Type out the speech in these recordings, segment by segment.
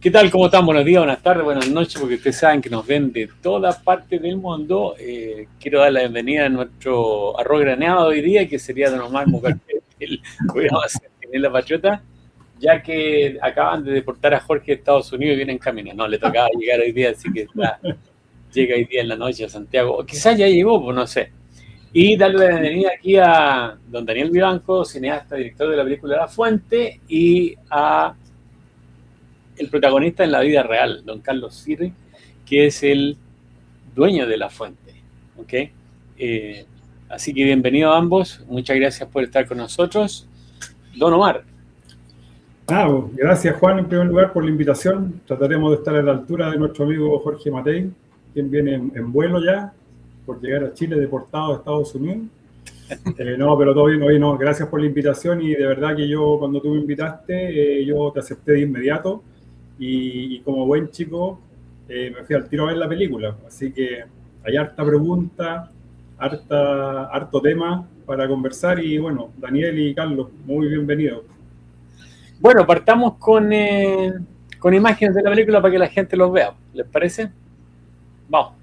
¿Qué tal? ¿Cómo están? Buenos días, buenas tardes, buenas noches, porque ustedes saben que nos ven de todas partes del mundo. Quiero dar la bienvenida a nuestro arroz graneado de hoy día, que sería Don Omar Mugarté, el programa Centinela Patriota, ya que acaban de deportar a Jorge de Estados Unidos y viene en camino. No, le tocaba llegar hoy día, así que llega hoy día en la noche a Santiago. O quizás ya llegó, pues no sé. Y darle la bienvenida aquí a don Daniel Vivanco, cineasta, director de la película La Fuente, y a el protagonista en la vida real, don Carlos Sirri, que es el dueño de La Fuente. ¿Okay? Así que bienvenido a ambos, muchas gracias por estar con nosotros. Don Omar. Gracias Juan, en primer lugar, por la invitación. Trataremos de estar a la altura de nuestro amigo Jorge Matei, quien viene en vuelo ya, por llegar a Chile deportado a Estados Unidos. No, pero todo bien, no, gracias por la invitación y de verdad que yo cuando tú me invitaste, yo te acepté de inmediato y como buen chico me fui al tiro a ver la película. Así que hay harta pregunta, harto tema para conversar y bueno, Daniel y Carlos, muy bienvenidos. Bueno, partamos con imágenes de la película para que la gente los vea. ¿Les parece? Vamos.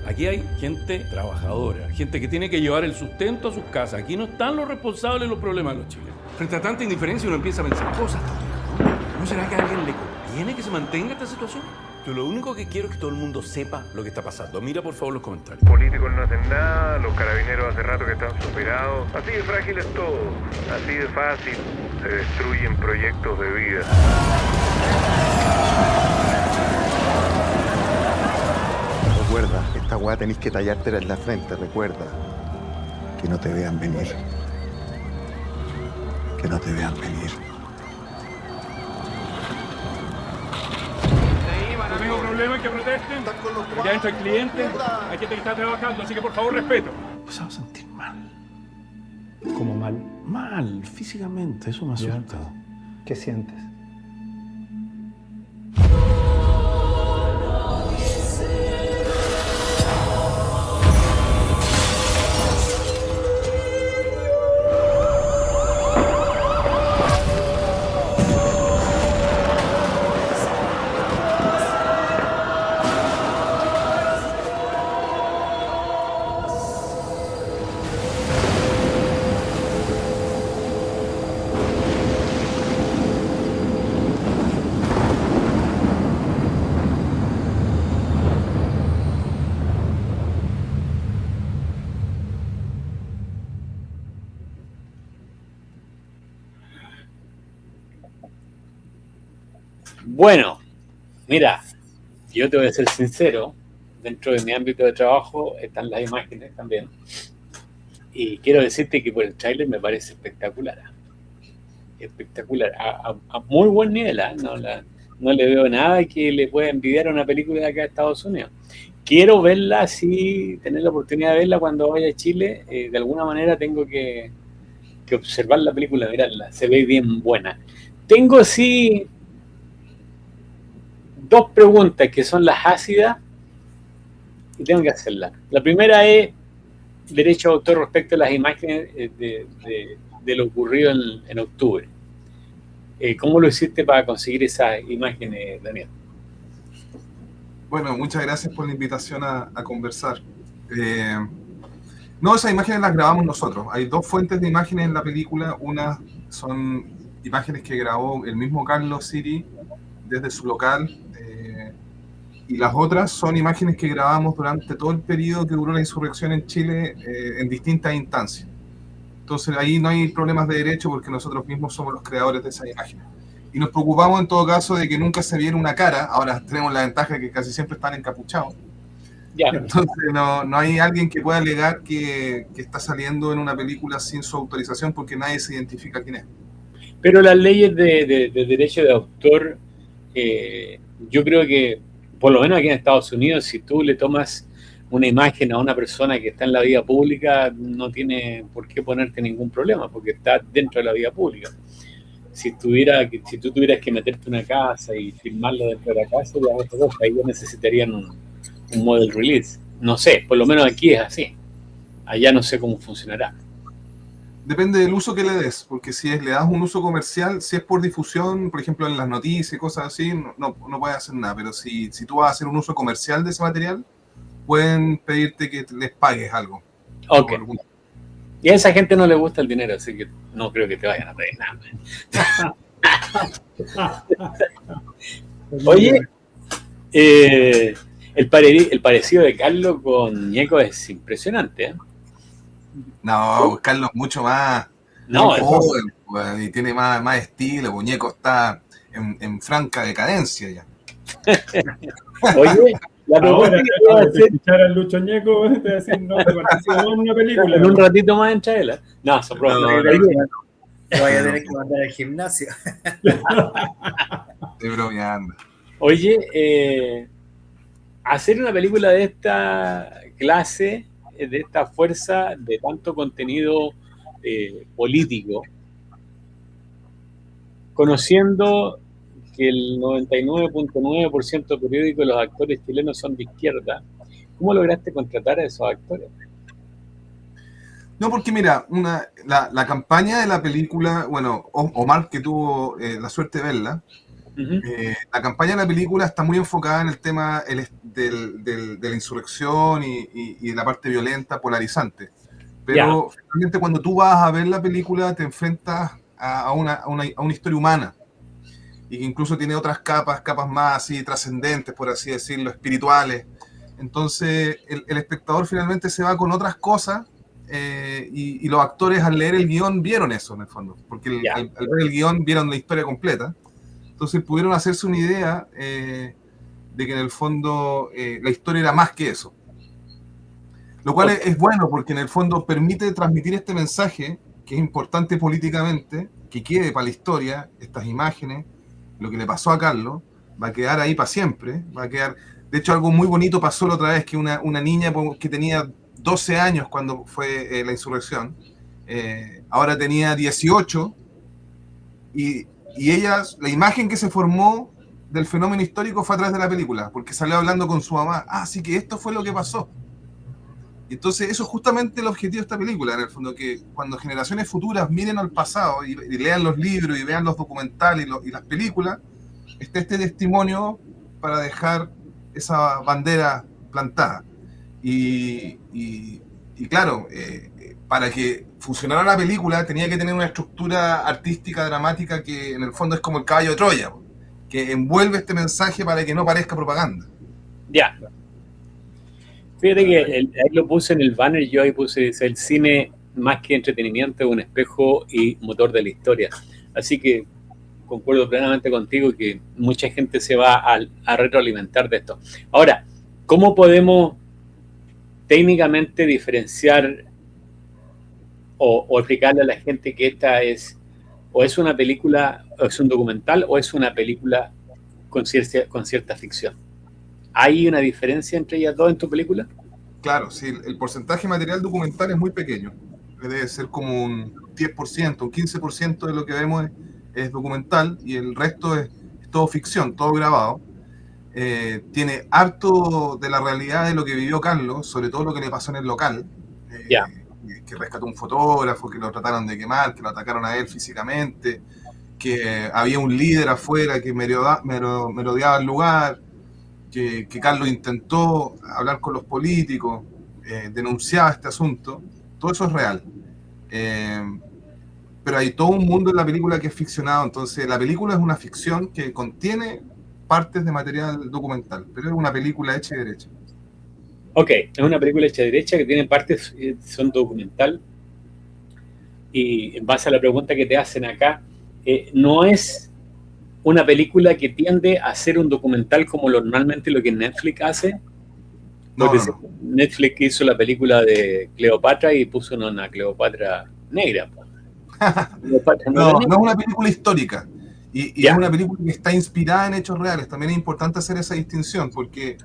Aquí hay gente trabajadora, gente que tiene que llevar el sustento a sus casas. Aquí no están los responsables de los problemas de los chilenos. Frente a tanta indiferencia uno empieza a pensar cosas. ¿No será que a alguien le conviene que se mantenga esta situación? Yo lo único que quiero es que todo el mundo sepa lo que está pasando. Mira por favor los comentarios. Políticos no hacen nada, los carabineros hace rato que están superados. Así de frágil es todo, así de fácil se destruyen proyectos de vida. Recuerda, esta weá tenés que tallártela en la frente, recuerda. Que no te vean venir. Que no te vean venir. No tengo problema en que protesten. Ya entra el cliente. Hay gente que está trabajando, así que por favor respeto. Empezaba a sentir mal. ¿Cómo mal? Mal, físicamente, eso me asusta. ¿Qué sientes? Bueno, mira, yo te voy a ser sincero, dentro de mi ámbito de trabajo están las imágenes también. Y quiero decirte que por el tráiler me parece espectacular. Espectacular, a muy buen nivel. No le veo nada que le pueda envidiar a una película de acá de Estados Unidos. Quiero verla, sí, tener la oportunidad de verla cuando vaya a Chile. De alguna manera tengo que observar la película, mirarla, se ve bien buena. Tengo sí dos preguntas que son las ácidas y tengo que hacerlas. La primera es derecho de autor respecto a las imágenes de lo ocurrido en octubre. ¿Cómo lo hiciste para conseguir esas imágenes, Daniel? Bueno, muchas gracias por la invitación a conversar. No, esas imágenes las grabamos nosotros. Hay dos fuentes de imágenes en la película. Una son imágenes que grabó el mismo Carlos Siri desde su local. Y las otras son imágenes que grabamos durante todo el periodo que duró la insurrección en Chile en distintas instancias. Entonces ahí no hay problemas de derecho porque nosotros mismos somos los creadores de esas imágenes. Y nos preocupamos en todo caso de que nunca se viera una cara. Ahora tenemos la ventaja de que casi siempre están encapuchados. Ya. Entonces no hay alguien que pueda alegar que está saliendo en una película sin su autorización porque nadie se identifica quién es. Pero las leyes de derecho de autor, yo creo que por lo menos aquí en Estados Unidos, si tú le tomas una imagen a una persona que está en la vida pública, no tiene por qué ponerte ningún problema, porque está dentro de la vida pública. si tú tuvieras que meterte en una casa y filmarlo dentro de la casa, ya otra cosa, ahí ya necesitarían un model release. No sé, por lo menos aquí es así. Allá no sé cómo funcionará. Depende del uso que le des, porque si le das un uso comercial, si es por difusión, por ejemplo en las noticias y cosas así, no puedes hacer nada, pero si tú vas a hacer un uso comercial de ese material, pueden pedirte que les pagues algo. Ok. Y a esa gente no le gusta el dinero, así que no creo que te vayan a pedir nada. Oye, el parecido de Carlos con Ñeco es impresionante, ¿eh? No, Carlos mucho más joven, pues, y tiene más estilo. Muñeco está en franca decadencia ya. Oye, la pregunta que te voy a hacer... escuchar al Lucho Ñeco, te voy a decir, no, te participó en una película. En un ratito más entra él. No, son bromas. Te voy a tener que mandar al gimnasio. Estoy bromeando. Oye, hacer una película de esta clase, de esta fuerza, de tanto contenido político, conociendo que el 99.9% de periódicos de los actores chilenos son de izquierda, ¿cómo lograste contratar a esos actores? No, porque mira, la campaña de la película, bueno, Omar, que tuvo la suerte de verla, la campaña de la película está muy enfocada en el tema de la insurrección y la parte violenta, polarizante. Pero finalmente cuando tú vas a ver la película te enfrentas a una historia humana y que incluso tiene otras capas más así trascendentes, por así decirlo, espirituales. Entonces el espectador finalmente se va con otras cosas y los actores al leer el guión vieron eso en el fondo, porque al ver el guión vieron la historia completa. Entonces pudieron hacerse una idea de que en el fondo la historia era más que eso. Lo cual es bueno porque en el fondo permite transmitir este mensaje que es importante políticamente, que quede para la historia, estas imágenes, lo que le pasó a Carlos, va a quedar ahí para siempre, va a quedar... De hecho, algo muy bonito pasó la otra vez, que una niña que tenía 12 años cuando fue la insurrección, ahora tenía 18, y ella, la imagen que se formó del fenómeno histórico fue a través de la película, porque salió hablando con su mamá, así que esto fue lo que pasó. Y entonces eso es justamente el objetivo de esta película, en el fondo, que cuando generaciones futuras miren al pasado y lean los libros y vean los documentales y las películas, esté este testimonio para dejar esa bandera plantada. Y claro, para que funcionara la película tenía que tener una estructura artística, dramática, que en el fondo es como el caballo de Troya, que envuelve este mensaje para que no parezca propaganda. Ya. Fíjate que ahí lo puse en el banner, yo ahí puse el cine más que entretenimiento, es un espejo y motor de la historia. Así que concuerdo plenamente contigo que mucha gente se va a retroalimentar de esto. Ahora, ¿cómo podemos técnicamente diferenciar o explicarle a la gente que esta es o es una película, o es un documental, o es una película con cierta ficción? ¿Hay una diferencia entre ellas dos en tu película? Claro, sí, el porcentaje material documental es muy pequeño. Debe ser como un 10%, un 15% de lo que vemos es documental y el resto es todo ficción, todo grabado. Tiene harto de la realidad de lo que vivió Carlos, sobre todo lo que le pasó en el local. Que rescató un fotógrafo, que lo trataron de quemar, que lo atacaron a él físicamente, que había un líder afuera que merodeaba el lugar, que Carlos intentó hablar con los políticos, denunciaba este asunto. Todo eso es real. Pero hay todo un mundo en la película que es ficcionado, entonces la película es una ficción que contiene partes de material documental, pero es una película hecha y derecha. Ok, es una película hecha y derecha que tiene partes, son documental, y en base a la pregunta que te hacen acá, no es una película que tiende a ser un documental como normalmente lo que Netflix hace. No. Netflix hizo la película de Cleopatra y puso una Cleopatra negra. No es una película histórica y es una película que está inspirada en hechos reales. También es importante hacer esa distinción porque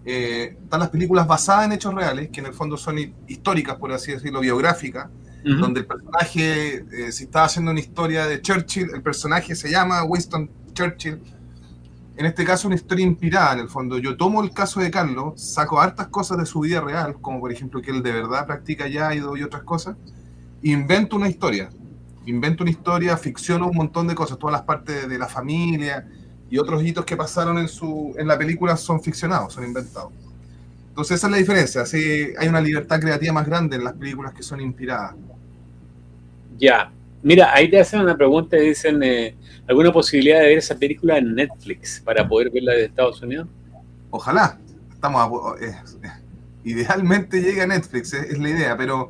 están las películas basadas en hechos reales, que en el fondo son históricas, por así decirlo, biográficas, donde el personaje, si estaba haciendo una historia de Churchill, el personaje se llama Winston Churchill. En este caso, una historia inspirada, en el fondo. Yo tomo el caso de Carlos, saco hartas cosas de su vida real, como por ejemplo que él de verdad practica Jaido y otras cosas, e invento una historia, ficciono un montón de cosas, todas las partes de la familia y otros hitos que pasaron en la película son ficcionados, son inventados. Entonces esa es la diferencia, así hay una libertad creativa más grande en las películas que son inspiradas. Ya, mira, ahí te hacen una pregunta y dicen, ¿alguna posibilidad de ver esa película en Netflix para poder verla desde Estados Unidos? Ojalá, idealmente llegue a Netflix, es la idea, pero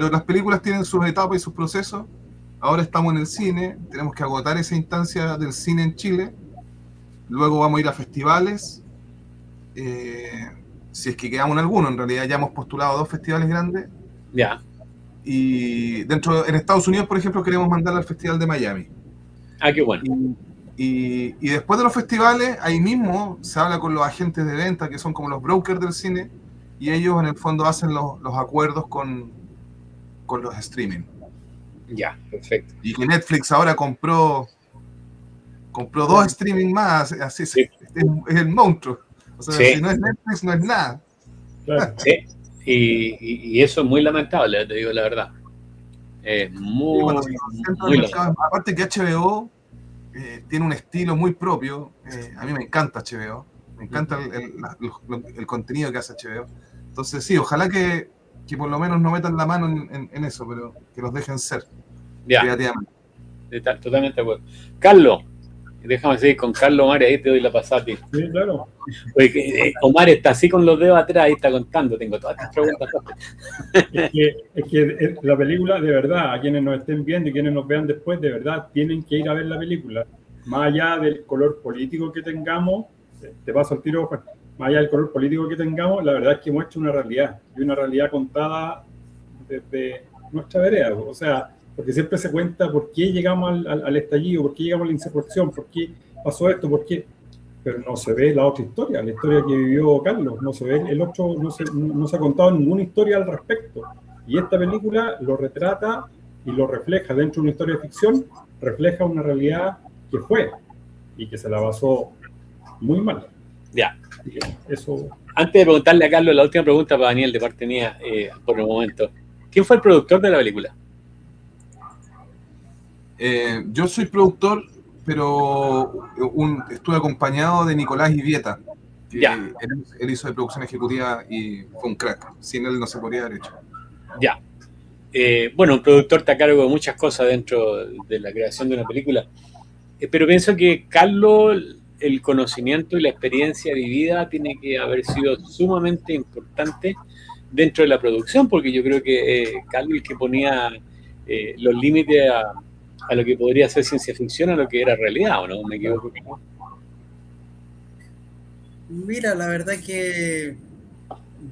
las películas tienen sus etapas y sus procesos. Ahora estamos en el cine, tenemos que agotar esa instancia del cine en Chile, luego vamos a ir a festivales, si es que quedamos en alguno, en realidad ya hemos postulado 2 festivales grandes. Ya. Y en Estados Unidos, por ejemplo, queremos mandarla al Festival de Miami. Ah, qué bueno. Y después de los festivales, ahí mismo se habla con los agentes de venta, que son como los brokers del cine, y ellos en el fondo hacen los acuerdos con los streaming. Ya, perfecto. Y que Netflix ahora compró 2 streaming más, así Sí. es el monstruo. O sea, Sí. si no es Netflix, no es nada. Claro. Sí, y eso es muy lamentable, te digo la verdad. Muy lamentable. Aparte que HBO tiene un estilo muy propio. A mí me encanta HBO. Me encanta el contenido que hace HBO. Entonces sí, ojalá que por lo menos no metan la mano en eso, pero que los dejen ser. Ya, Creativamente. totalmente de acuerdo. Carlos, déjame seguir con Carlos Omar, ahí te doy la pasada a ti. Sí, claro. Oye, Omar está así con los dedos atrás, ahí está contando, tengo todas estas preguntas. Es que la película, de verdad, a quienes nos estén viendo y quienes nos vean después, de verdad, tienen que ir a ver la película. Más allá del color político que tengamos, te paso el tiro, Juan, más allá del color político que tengamos, la verdad es que muestra una realidad, y una realidad contada desde nuestra vereda. O sea, porque siempre se cuenta por qué llegamos al estallido, por qué llegamos a la insurrección, por qué pasó esto, por qué... Pero no se ve la otra historia, la historia que vivió Carlos, no se ve el otro, no se ha contado ninguna historia al respecto. Y esta película lo retrata y lo refleja dentro de una historia de ficción, refleja una realidad que fue y que se la pasó muy mal. Ya. Eso. Antes de preguntarle a Carlos, la última pregunta para Daniel de parte mía, por el momento. ¿Quién fue el productor de la película? Yo soy productor, pero estuve acompañado de Nicolás Ivieta, que Ya. él hizo de producción ejecutiva y fue un crack. Sin él no se podría haber hecho. Ya. Bueno, un productor está a cargo de muchas cosas dentro de la creación de una película, pero pienso que Carlos, el conocimiento y la experiencia vivida tiene que haber sido sumamente importante dentro de la producción, porque yo creo que Carlos el que ponía los límites a lo que podría ser ciencia ficción, a lo que era realidad, ¿o no? ¿Me equivoco? Mira, la verdad que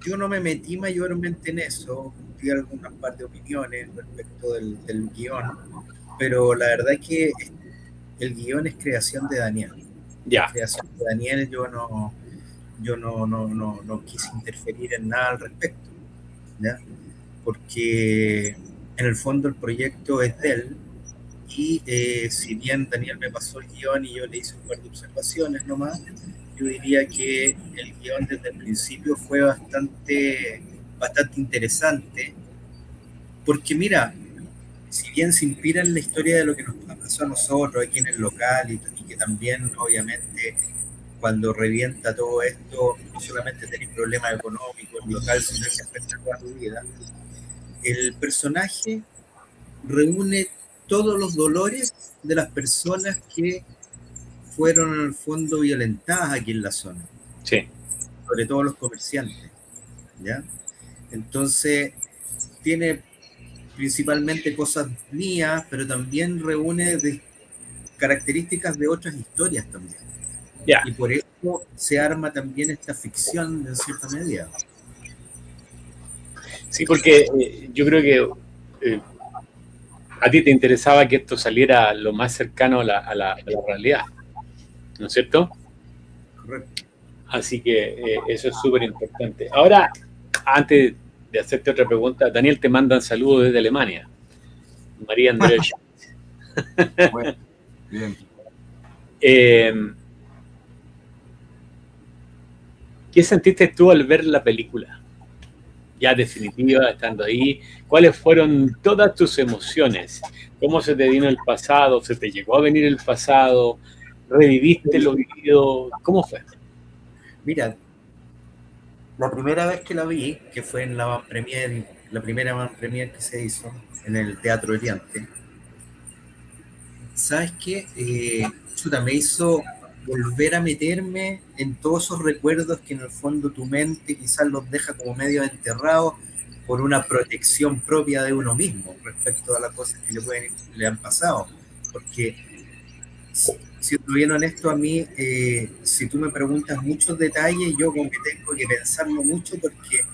yo no me metí mayormente en eso, di algunas par de opiniones respecto del guión, pero la verdad que el guión es creación de Daniel. Ya. La creación de Daniel, yo no quise interferir en nada al respecto, ¿ya? Porque en el fondo el proyecto es de él, y si bien Daniel me pasó el guión y yo le hice un par de observaciones nomás, yo diría que el guión desde el principio fue bastante interesante, porque mira, si bien se inspira en la historia de lo que nos pasó a nosotros aquí en el local, y que también obviamente cuando revienta todo esto no solamente tenés problemas económicos en el local, sino que afecta toda tu vida, el personaje reúne todos los dolores de las personas que fueron en el fondo violentadas aquí en la zona. Sí. Sobre todo los comerciantes, ¿ya? Entonces, tiene principalmente cosas mías, pero también reúne características de otras historias también. Ya. Y por eso se arma también esta ficción en cierta medida. Sí, porque yo creo que a ti te interesaba que esto saliera lo más cercano a la realidad, ¿no es cierto? Correcto. Así que eso es súper importante. Ahora, antes de hacerte otra pregunta, Daniel, te mandan saludos desde Alemania. María Andrea. Bueno, bien. ¿Qué sentiste tú al ver la película? Ya definitiva, estando ahí, ¿cuáles fueron todas tus emociones? ¿Cómo se te vino el pasado? ¿Se te llegó a venir el pasado? ¿Reviviste lo vivido? ¿Cómo fue? Mira, la primera vez que la vi, que fue en la primera van premier que se hizo en el Teatro Eliante, ¿sabes qué? Chuta, me hizo volver a meterme en todos esos recuerdos que en el fondo tu mente quizás los deja como medio enterrados por una protección propia de uno mismo respecto a las cosas que le han pasado. Porque, siendo bien honesto, a mí, si tú me preguntas muchos detalles, yo como que tengo que pensarlo mucho porque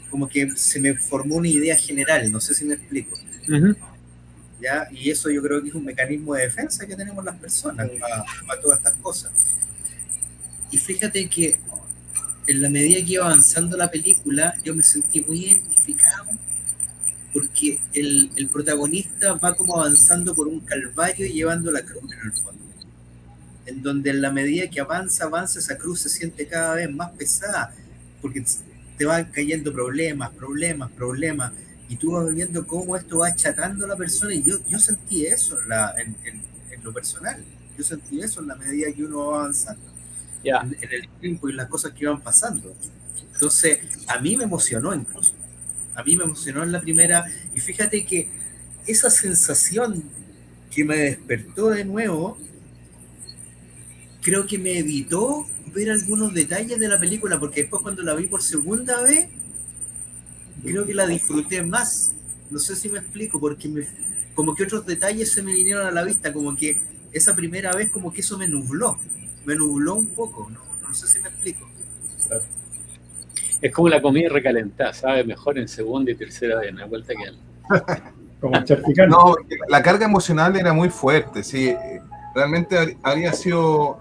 como que se me formó una idea general, no sé si me explico. ¿Ya? Y eso yo creo que es un mecanismo de defensa que tenemos las personas para todas estas cosas. Y fíjate que en la medida que iba avanzando la película, yo me sentí muy identificado porque el protagonista va como avanzando por un calvario y llevando la cruz en el fondo. En donde en la medida que avanza, esa cruz se siente cada vez más pesada porque te van cayendo problemas, y tú vas viendo cómo esto va achatando a la persona, y yo sentí eso en lo personal, yo sentí eso en la medida que uno va avanzando, en el tiempo y las cosas que iban pasando. Entonces, a mí me emocionó incluso, en la primera, y fíjate que esa sensación que me despertó de nuevo, creo que me evitó ver algunos detalles de la película, porque después cuando la vi por segunda vez, creo que la disfruté más. No sé si me explico, porque como que otros detalles se me vinieron a la vista, como que esa primera vez como que eso me nubló un poco, no sé si me explico. Es como la comida recalentada, sabe mejor en segunda y tercera vez, una vuelta que como charpicante. No, la carga emocional era muy fuerte, sí. Realmente habría sido,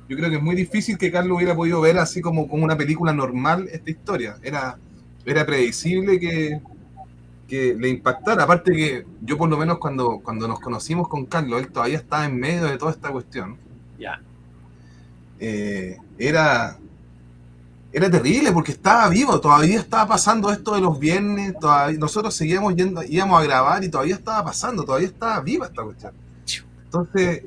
yo creo que es muy difícil que Carlos hubiera podido ver así como una película normal esta historia. Era predecible que le impactara. Aparte que yo por lo menos cuando nos conocimos con Carlos, él todavía estaba en medio de toda esta cuestión. Ya. Era terrible porque estaba vivo, todavía estaba pasando esto de los viernes, nosotros íbamos a grabar y todavía estaba pasando, todavía estaba viva esta cuestión. Entonces,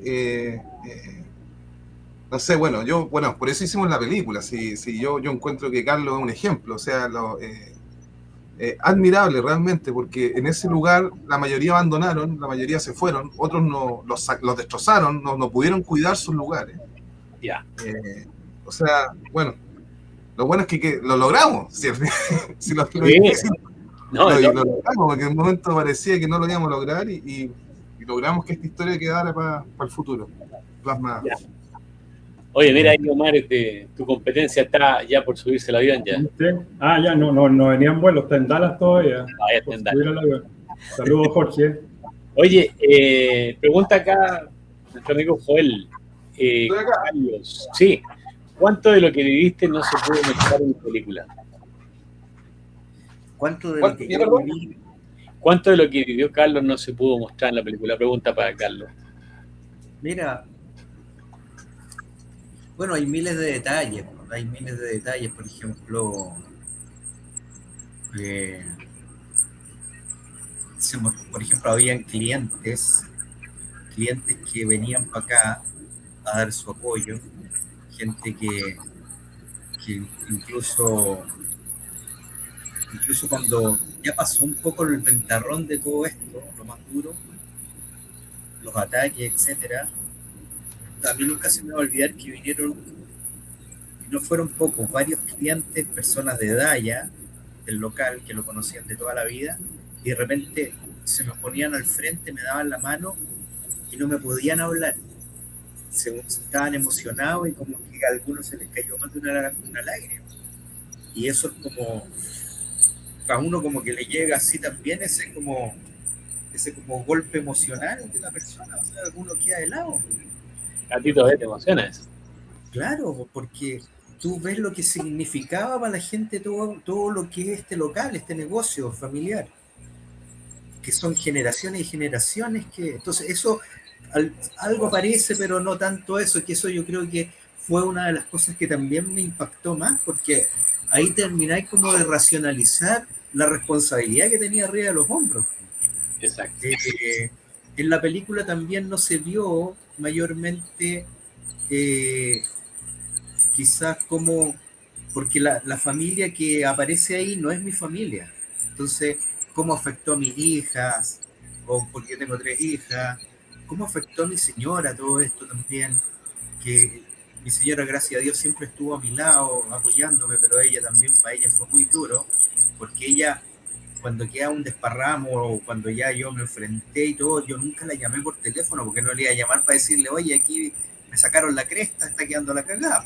no sé, bueno, por eso hicimos la película. Yo encuentro que Carlos es un ejemplo, o sea, admirable realmente, porque en ese lugar la mayoría abandonaron, la mayoría se fueron, otros los destrozaron, no pudieron cuidar sus lugares. Ya. O sea, bueno, lo bueno es que lo logramos, ¿sí? Lo logramos, porque en un momento parecía que no lo íbamos a lograr y logramos que esta historia quedara para el futuro, plasmada. Oye, mira, ahí Omar, tu competencia está ya por subirse el avión ya. Ya no venía en vuelo, está en Dallas todavía. Ya está en Dallas. Saludos, Jorge. Oye, pregunta acá nuestro amigo Joel. Carlos, sí, ¿cuánto de lo que viviste no se pudo mostrar en la película? ¿Cuánto de lo que yo viví? ¿Cuánto de lo que vivió Carlos no se pudo mostrar en la película? Pregunta para Carlos. Mira, bueno, hay miles de detalles, por ejemplo, habían clientes que venían para acá a dar su apoyo, gente que incluso cuando ya pasó un poco el ventarrón de todo esto, lo más duro, los ataques, etcétera, a mí nunca se me va a olvidar que vinieron, y no fueron pocos, varios clientes, personas de edad ya, del local, que lo conocían de toda la vida, y de repente se me ponían al frente, me daban la mano y no me podían hablar. Estaban emocionados y como que a algunos se les cayó más de una lágrima. Y eso es como, a uno como que le llega así también ese como golpe emocional de la persona, o sea, alguno queda helado. A ti todavía te emociona eso. Claro, porque tú ves lo que significaba para la gente todo lo que es este local, este negocio familiar. que son generaciones y generaciones que... Entonces eso algo parece, pero no tanto eso, que eso yo creo que fue una de las cosas que también me impactó más, porque ahí termináis como de racionalizar la responsabilidad que tenía arriba de los hombros. Exacto. En la película también no se vio mayormente quizás como, porque la familia que aparece ahí no es mi familia. Entonces, ¿cómo afectó a mis hijas? O porque tengo 3 hijas. ¿Cómo afectó a mi señora todo esto también? Que mi señora, gracias a Dios, siempre estuvo a mi lado apoyándome, pero ella también, para ella fue muy duro, porque ella, cuando queda un desparramo o cuando ya yo me enfrenté y todo, yo nunca la llamé por teléfono porque no le iba a llamar para decirle, oye, aquí me sacaron la cresta, está quedando la cagada.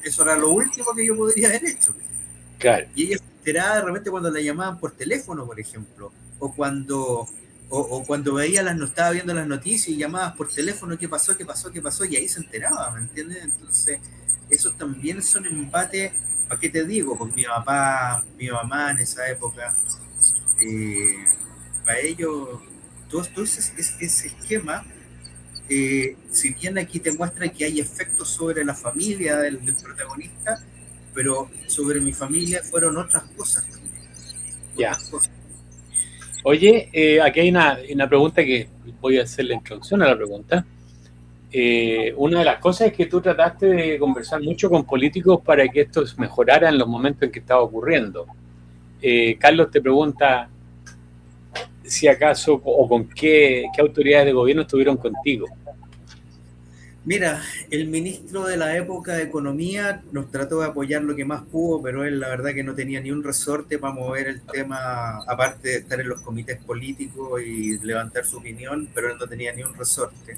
Eso era lo último que yo podría haber hecho. Claro. Y ella se enteraba de repente cuando la llamaban por teléfono, por ejemplo, o cuando veía estaba viendo las noticias y llamabas por teléfono, ¿qué pasó? Y ahí se enteraba, ¿me entiendes? Entonces, esos también son embates, ¿para qué te digo? Con mi papá, mi mamá en esa época, para ellos, todo ese esquema, si bien aquí te muestra que hay efectos sobre la familia del protagonista, pero sobre mi familia fueron otras cosas también. Ya. Oye, aquí hay una pregunta que voy a hacer la introducción a la pregunta. Una de las cosas es que tú trataste de conversar mucho con políticos para que esto mejorara en los momentos en que estaba ocurriendo. Carlos te pregunta si acaso o con qué autoridades de gobierno estuvieron contigo. Mira, el ministro de la época de Economía nos trató de apoyar lo que más pudo, pero él la verdad que no tenía ni un resorte para mover el tema, aparte de estar en los comités políticos y levantar su opinión, pero él no tenía ni un resorte.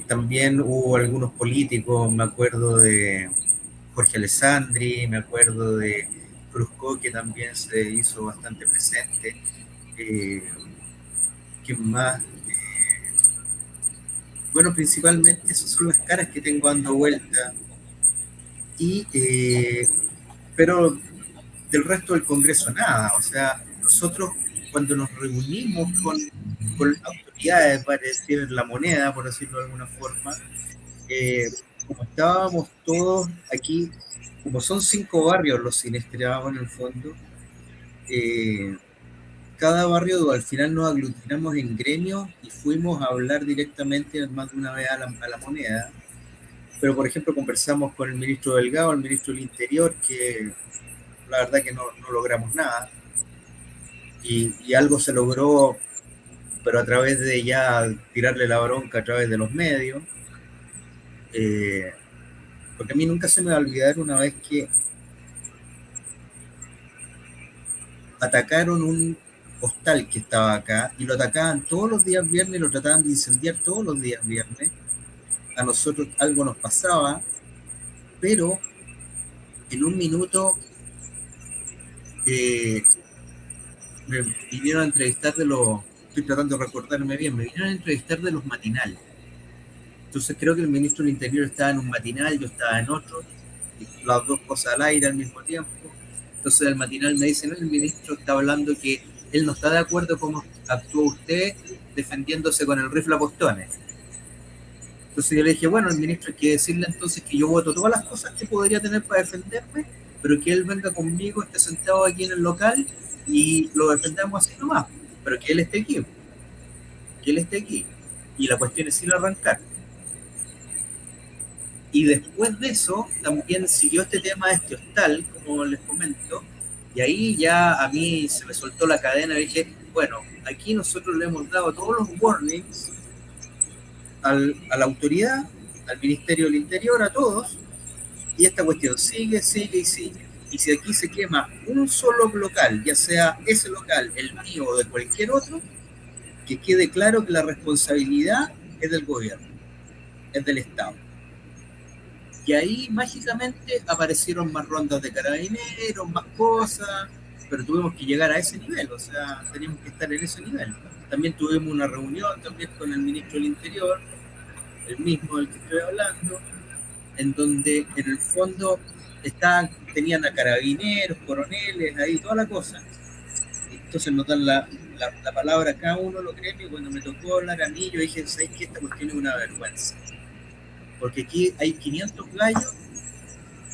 También hubo algunos políticos, me acuerdo de Jorge Alessandri, me acuerdo de Cruzco, que también se hizo bastante presente. ¿Quién más? Bueno, principalmente esas son las caras que tengo dando vuelta. Pero del resto del Congreso nada. O sea, nosotros cuando nos reunimos con autoridades para decir la moneda, por decirlo de alguna forma, como estábamos todos aquí, como son 5 barrios los siniestrados en el fondo, cada barrio al final nos aglutinamos en gremios y fuimos a hablar directamente más de una vez a la moneda. Pero, por ejemplo, conversamos con el ministro Delgado, el ministro del Interior, que la verdad que no logramos nada. Y algo se logró, pero a través de ya tirarle la bronca a través de los medios. Porque a mí nunca se me va a olvidar una vez que atacaron un hostal que estaba acá y lo atacaban todos los días viernes y lo trataban de incendiar todos los días viernes. A nosotros algo nos pasaba, pero en un minuto me vinieron a entrevistar estoy tratando de recordarme bien, me vinieron a entrevistar de los matinales. Entonces creo que el ministro del Interior estaba en un matinal, yo estaba en otro, y las dos cosas al aire al mismo tiempo. Entonces el matinal me dice, no, el ministro está hablando que él no está de acuerdo con cómo actuó usted defendiéndose con el rifle a postones. Entonces yo le dije, bueno, el ministro hay que decirle entonces que yo voto todas las cosas que podría tener para defenderme, pero que él venga conmigo, esté sentado aquí en el local y lo defendamos así nomás, pero que él esté aquí. Y la cuestión es ir a arrancar. Y después de eso, también siguió este tema de este hostal, como les comento, y ahí ya a mí se me soltó la cadena y dije, bueno, aquí nosotros le hemos dado todos los warnings a la autoridad, al Ministerio del Interior, a todos, y esta cuestión sigue. Y si aquí se quema un solo local, ya sea ese local, el mío o de cualquier otro, que quede claro que la responsabilidad es del gobierno, es del Estado. Y ahí mágicamente aparecieron más rondas de carabineros, más cosas, pero tuvimos que llegar a ese nivel, o sea, teníamos que estar en ese nivel. También tuvimos una reunión también con el ministro del Interior, el mismo del que estoy hablando, en donde en el fondo tenían a carabineros, coroneles, ahí toda la cosa. Entonces nos dan la palabra a cada uno, lo gremios, y cuando me tocó hablar a mí, yo dije, ¿sabes qué? Esta cuestión es una vergüenza. Porque aquí hay 500 gallos,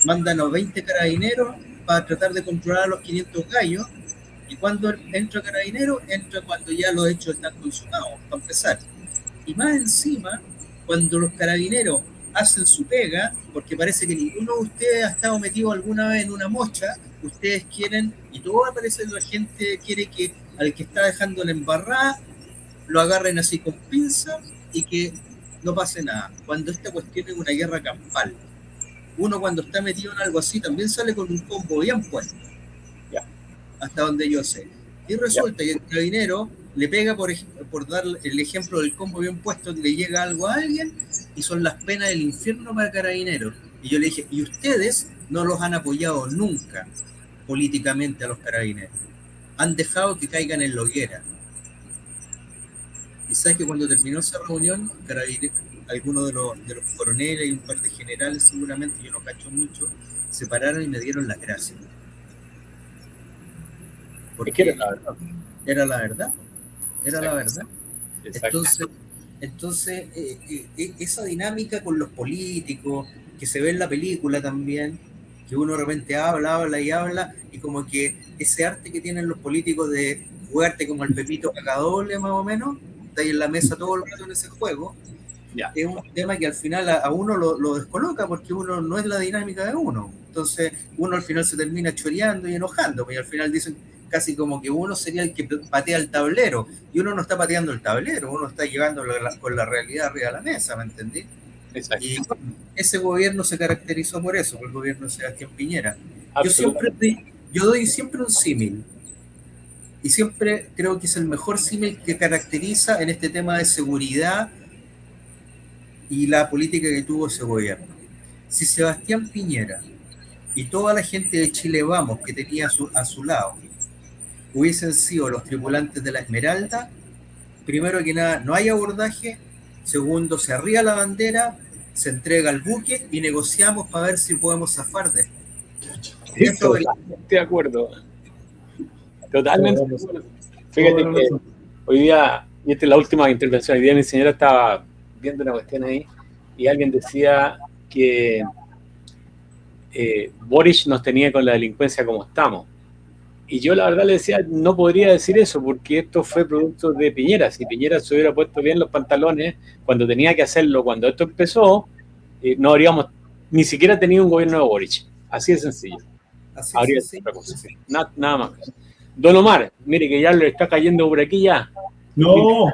mandan a 20 carabineros para tratar de controlar a los 500 gallos, y cuando entra carabinero, entra cuando ya los hechos están consumados, para empezar. Y más encima, cuando los carabineros hacen su pega, porque parece que ninguno de ustedes ha estado metido alguna vez en una mocha, ustedes quieren, y todo aparece, la gente quiere que al que está dejando la embarrada, lo agarren así con pinza y que no pase nada. Cuando esta cuestión es una guerra campal. Uno cuando está metido en algo así también sale con un combo bien puesto. Ya. Hasta donde yo sé. Y resulta que el carabinero le pega, por dar el ejemplo del combo bien puesto, le llega algo a alguien y son las penas del infierno para carabineros. Y yo le dije, y ustedes no los han apoyado nunca políticamente a los carabineros. Han dejado que caigan en la hoguera. Y sabes que cuando terminó esa reunión, algunos de los coroneles y un par de generales, seguramente, yo no cacho mucho, se pararon y me dieron las gracias. Porque era la verdad. Era la verdad. Era la verdad. Entonces esa dinámica con los políticos, que se ve en la película también, que uno de repente habla, y como que ese arte que tienen los políticos de jugarte como el Pepito Cacadoble, más o menos, está ahí en la mesa todo el rato en ese juego, es un tema que al final a uno lo descoloca, porque uno no es la dinámica de uno. Entonces uno al final se termina choreando y enojando, y al final dicen casi como que uno sería el que patea el tablero, y uno no está pateando el tablero, uno está llevando con la realidad arriba de la mesa, ¿me entendí? Exacto. Y ese gobierno se caracterizó por eso, por el gobierno de Sebastián Piñera. Yo doy siempre un símil, y siempre creo que es el mejor símil que caracteriza en este tema de seguridad y la política que tuvo ese gobierno. Si Sebastián Piñera y toda la gente de Chile Vamos que tenía a su lado hubiesen sido los tripulantes de la Esmeralda, primero que nada, no hay abordaje, segundo, se arría la bandera, se entrega el buque y negociamos para ver si podemos zafar de esto. Totalmente de acuerdo. Totalmente de acuerdo. Fíjate que hoy día, y esta es la última intervención, hoy día mi señora estaba viendo una cuestión ahí y alguien decía que Boric nos tenía con la delincuencia como estamos. Y yo la verdad le decía, no podría decir eso, porque esto fue producto de Piñera. Si Piñera se hubiera puesto bien los pantalones cuando tenía que hacerlo, cuando esto empezó, no habríamos ni siquiera tenido un gobierno de Boric. Así de sencillo. Habría sido otra cosa. Sí. Nada más. Don Omar, mire que ya le está cayendo por aquí ya. No,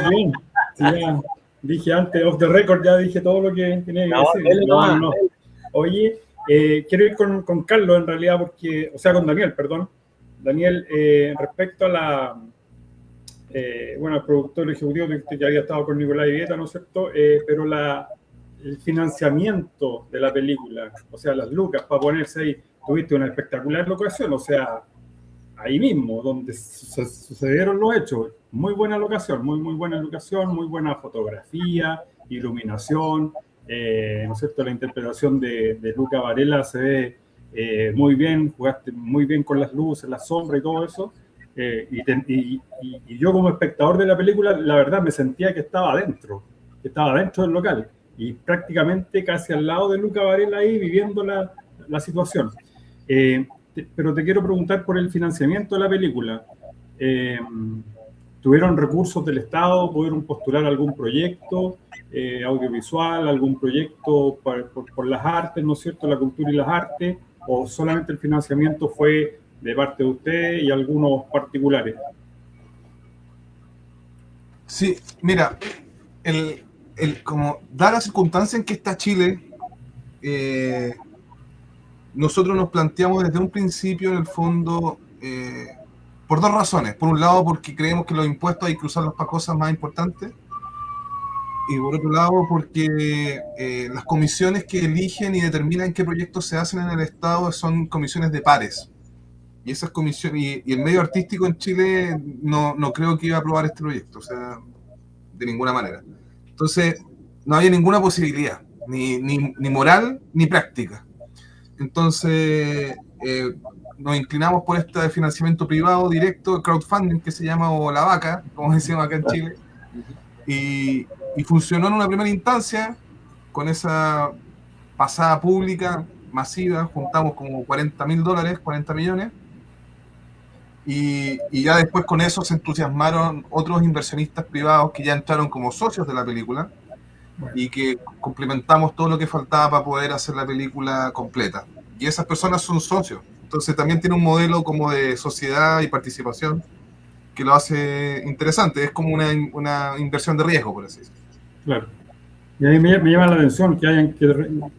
bien. Sí, ya dije antes, off the record, ya dije todo lo que tenía que decir. No. Oye, quiero ir con Carlos en realidad, porque, o sea, con Daniel, perdón. Daniel, respecto a la, el productor ejecutivo que había estado con Nicolás Vieta, ¿no es cierto? Pero el financiamiento de la película, o sea, las lucas para ponerse ahí, tuviste una espectacular locación, o sea, ahí mismo, donde sucedieron los hechos. Muy buena locación, muy buena locación, muy buena fotografía, iluminación, ¿no es cierto? La interpretación de Luca Varela se ve muy bien, jugaste muy bien con las luces, la sombra y todo eso. Y yo como espectador de la película, la verdad me sentía que estaba dentro del local y prácticamente casi al lado de Luca Varela ahí viviendo la situación. Pero te quiero preguntar por el financiamiento de la película. ¿Tuvieron recursos del Estado? ¿Pudieron postular algún proyecto audiovisual, algún proyecto por las artes, ¿no es cierto?, la cultura y las artes, o solamente el financiamiento fue de parte de usted y algunos particulares? Sí, mira, como da la circunstancia en que está Chile, nosotros nos planteamos desde un principio, en el fondo, por dos razones. Por un lado, porque creemos que los impuestos hay que usarlos para cosas más importantes. Y por otro lado, porque las comisiones que eligen y determinan qué proyectos se hacen en el Estado son comisiones de pares. Y esas comisiones, y el medio artístico en Chile no creo que iba a aprobar este proyecto, o sea, de ninguna manera. Entonces, no había ninguna posibilidad, ni moral ni práctica. Entonces, nos inclinamos por este financiamiento privado directo, crowdfunding que se llama, o la vaca, como decimos acá en Chile, y funcionó en una primera instancia con esa pasada pública masiva, juntamos como $40.000, 40 millones, y ya después con eso se entusiasmaron otros inversionistas privados que ya entraron como socios de la película, y que complementamos todo lo que faltaba para poder hacer la película completa. Y esas personas son socios. Entonces también tiene un modelo como de sociedad y participación que lo hace interesante. Es como una inversión de riesgo, por así decirlo. Claro. Y a mí me llama la atención que hayan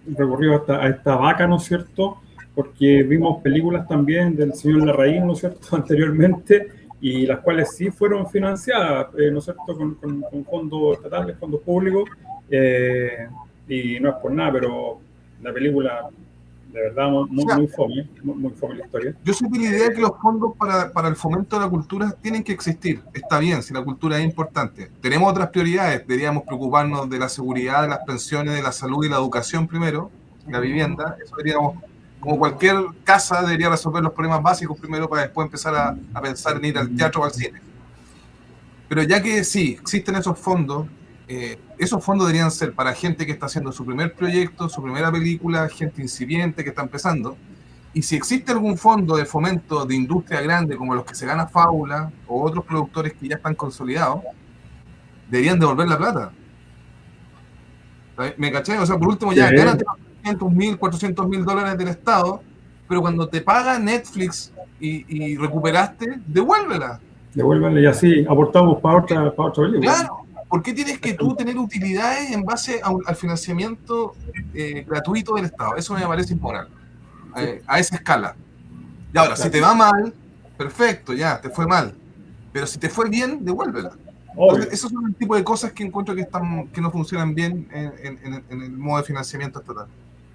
recorrido a esta vaca, ¿no es cierto? Porque vimos películas también del señor Larraín, ¿no es cierto?, anteriormente, y las cuales sí fueron financiadas, ¿no es cierto?, con fondos estatales, fondos públicos, y no es por nada, pero la película, de verdad, muy fome la historia. Yo soy de la idea de que los fondos para el fomento de la cultura tienen que existir. Está bien, si la cultura es importante. Tenemos otras prioridades. Deberíamos preocuparnos de la seguridad, de las pensiones, de la salud y la educación primero, la vivienda. Eso deberíamos, como cualquier casa, debería resolver los problemas básicos primero para después empezar a pensar en ir al teatro o al cine. Pero ya que sí, existen esos fondos deberían ser para gente que está haciendo su primer proyecto, su primera película, gente incipiente que está empezando. Y si existe algún fondo de fomento de industria grande, como los que se gana Fábula o otros productores que ya están consolidados, deberían devolver la plata. ¿Me caché? O sea, por último, ya gánate $300.000, $400.000 del Estado, pero cuando te paga Netflix y recuperaste, devuélvela. Devuélvela y así aportamos para otra película. Claro. ¿Por qué tienes que tú tener utilidades en base al financiamiento gratuito del Estado? Eso me parece inmoral, a esa escala. Y ahora, si te va mal, perfecto, ya, te fue mal. Pero si te fue bien, devuélvela. Entonces, esos son el tipo de cosas que encuentro que no funcionan bien en el modo de financiamiento estatal.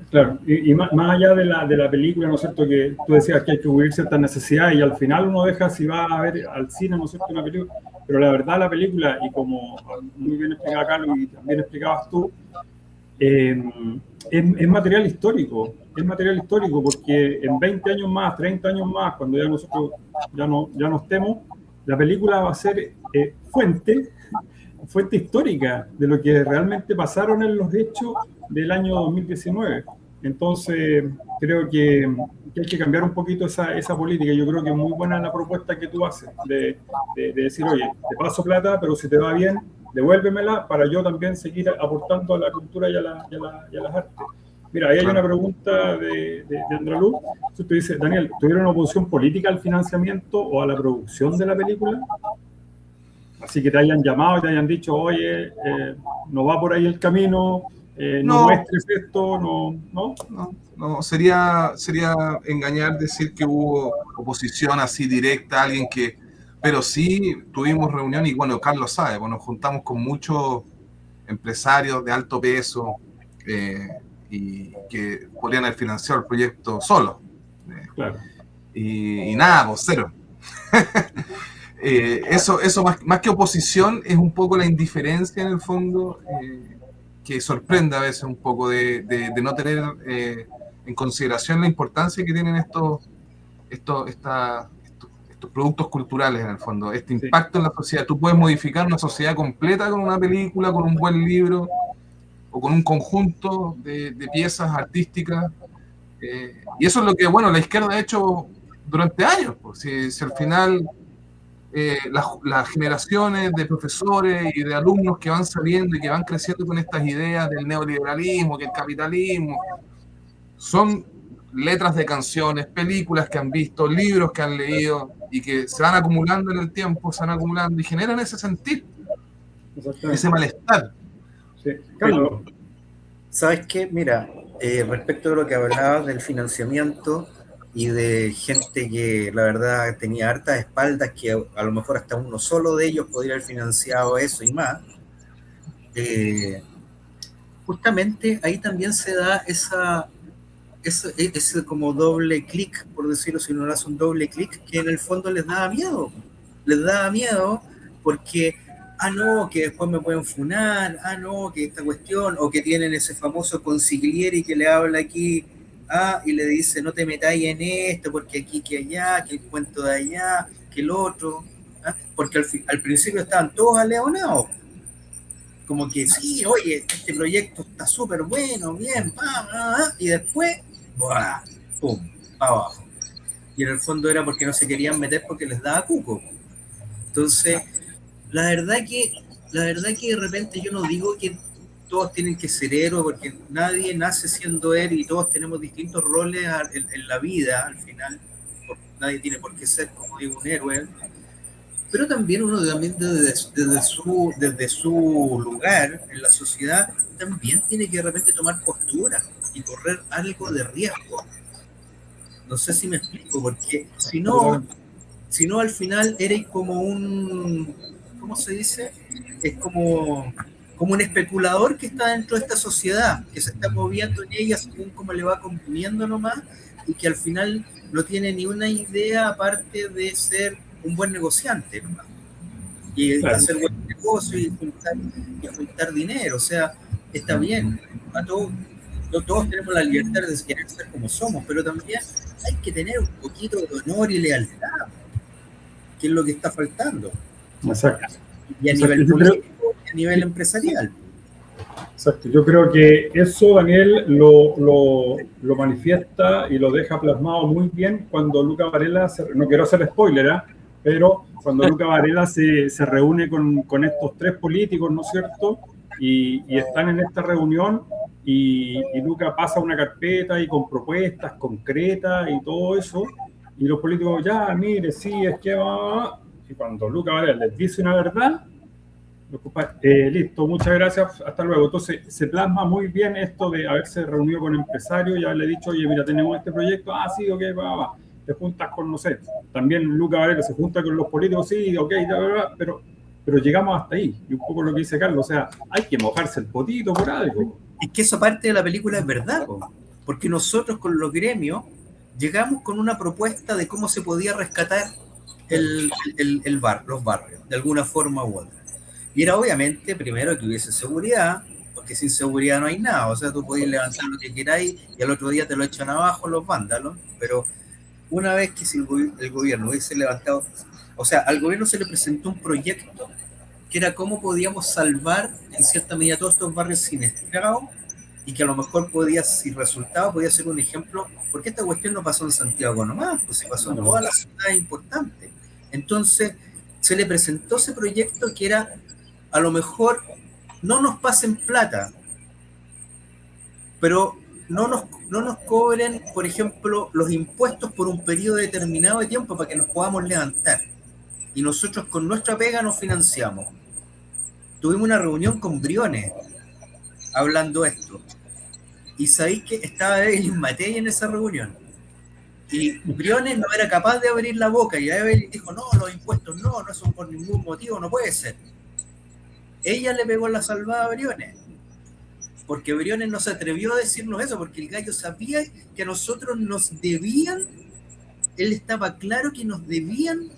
Claro, y más allá de la película, ¿no es cierto?, que tú decías que hay que cubrir ciertas necesidades y al final uno deja si va a ver al cine, ¿no es cierto?, una película, pero la verdad la película, y como muy bien explicaba Carlos y también explicabas tú, es material histórico porque en 20 años más, 30 años más, cuando ya nosotros ya no estemos, la película va a ser fuente histórica de lo que realmente pasaron en los hechos del año 2019. Entonces, creo que hay que cambiar un poquito esa política. Yo creo que es muy buena la propuesta que tú haces de decir, oye, te paso plata, pero si te va bien, devuélvemela para yo también seguir aportando a la cultura y a las artes. Mira, ahí hay una pregunta de Andraluz. Tú dices, Daniel, ¿tuvieron una oposición política al financiamiento o a la producción de la película? Así que te hayan llamado y te hayan dicho, oye, no va por ahí el camino, no muestres esto, no, sería engañar decir que hubo oposición así directa, alguien que... Pero sí tuvimos reunión y bueno, Carlos sabe, nos juntamos con muchos empresarios de alto peso y que podrían haber financiado el proyecto solo. Claro. Y nada, pues cero. Eso más que oposición es un poco la indiferencia en el fondo, que sorprende a veces un poco de no tener en consideración la importancia que tienen estos productos culturales en el fondo, este impacto en la sociedad. Tú puedes modificar una sociedad completa con una película, con un buen libro o con un conjunto de piezas artísticas, y eso es lo que, bueno, la izquierda ha hecho durante años, pues. Si al final las generaciones de profesores y de alumnos que van saliendo y que van creciendo con estas ideas del neoliberalismo, que el capitalismo, son letras de canciones, películas que han visto, libros que han leído y que se van acumulando en el tiempo, se van acumulando y generan ese sentir, ese malestar. Sí. Carlos, ¿sabes qué? Mira, respecto a lo que hablabas del financiamiento y de gente que la verdad tenía hartas espaldas, que a lo mejor hasta uno solo de ellos podría haber financiado eso y más, justamente ahí también se da ese como doble clic, por decirlo, si uno le hace un doble clic, que en el fondo les daba miedo porque no, que después me pueden funar, no, que esta cuestión, o que tienen ese famoso consigliere que le habla aquí y le dice, no te metáis en esto, porque aquí, que allá, que el cuento de allá, que el otro, porque al principio estaban todos aleonados, como que sí, oye, este proyecto está súper bueno, bien, y después, ¡buah! ¡Pum! Para abajo. Y en el fondo era porque no se querían meter porque les daba cuco. Entonces, la verdad que de repente yo no digo que todos tienen que ser héroes, porque nadie nace siendo héroe y todos tenemos distintos roles en la vida, al final. Nadie tiene por qué ser, como digo, un héroe. Pero también uno desde su lugar en la sociedad también tiene que de repente tomar postura y correr algo de riesgo. No sé si me explico, porque si no al final eres como un, ¿cómo se dice? Es como un especulador que está dentro de esta sociedad, que se está moviendo en ella según cómo le va conviniendo nomás, y que al final no tiene ni una idea aparte de ser un buen negociante nomás. Y claro, hacer buen negocio y juntar dinero. O sea, está bien. Todos tenemos la libertad de querer ser como somos, pero también hay que tener un poquito de honor y lealtad, que es lo que está faltando. Exacto. Y a nivel político y a nivel empresarial. Exacto. Yo creo que eso, Daniel, lo manifiesta y lo deja plasmado muy bien cuando Luca Varela, no quiero hacer spoiler, pero cuando Luca Varela se reúne con estos tres políticos, ¿no es cierto? Y están en esta reunión y Luca pasa una carpeta y con propuestas concretas y todo eso, y los políticos, ya, mire, sí, es que va. Y cuando Luca Varela les dice una verdad, listo, muchas gracias, hasta luego. Entonces se plasma muy bien esto de haberse reunido con empresarios y haberle dicho, oye, mira, tenemos este proyecto, sí, ok, va. Te juntas con, no sé, también Luca Varela se junta con los políticos, sí, ok, pero llegamos hasta ahí. Y un poco lo que dice Carlos, o sea, hay que mojarse el potito por algo. Es que esa parte de la película es verdad, porque nosotros con los gremios llegamos con una propuesta de cómo se podía rescatar los barrios, de alguna forma u otra. Y era obviamente, primero, que hubiese seguridad, porque sin seguridad no hay nada. O sea, tú podías levantar lo que queráis y al otro día te lo echan abajo los vándalos. Pero una vez que si el gobierno hubiese levantado, o sea, al gobierno se le presentó un proyecto que era cómo podíamos salvar en cierta medida todos estos barrios siniestrados y que a lo mejor podía, si resultaba, podía ser un ejemplo, porque esta cuestión no pasó en Santiago nomás, pues se pasó en todas las ciudades importantes. Entonces, se le presentó ese proyecto que era, a lo mejor, no nos pasen plata, pero no nos cobren, por ejemplo, los impuestos por un periodo determinado de tiempo para que nos podamos levantar. Y nosotros con nuestra pega nos financiamos. Tuvimos una reunión con Briones hablando esto. Y sabéis que estaba Evelyn Matei en esa reunión. Y Briones no era capaz de abrir la boca. Y Evelyn dijo, no, los impuestos no son por ningún motivo, no puede ser. Ella le pegó la salvada a Briones. Porque Briones no se atrevió a decirnos eso, porque el gallo sabía que a nosotros nos debían, él estaba claro que nos debían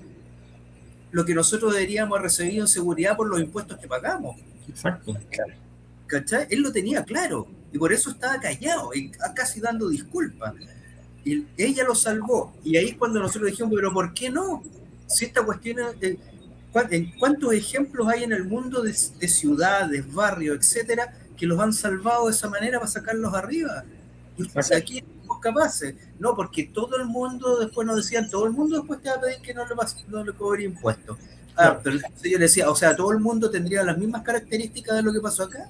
lo que nosotros deberíamos recibir en seguridad por los impuestos que pagamos. Exacto. ¿Cachai? Él lo tenía claro, y por eso estaba callado, y casi dando disculpas. Y ella lo salvó, y ahí es cuando nosotros dijimos, pero ¿por qué no? Si esta cuestión ¿en cuántos ejemplos hay en el mundo de ciudades, barrios, etcétera, que los han salvado de esa manera para sacarlos arriba? Y aquí somos capaces. No, porque todo el mundo después nos decían, todo el mundo después te va a pedir que no le cobre impuestos. Pero yo le decía, o sea, todo el mundo tendría las mismas características de lo que pasó acá.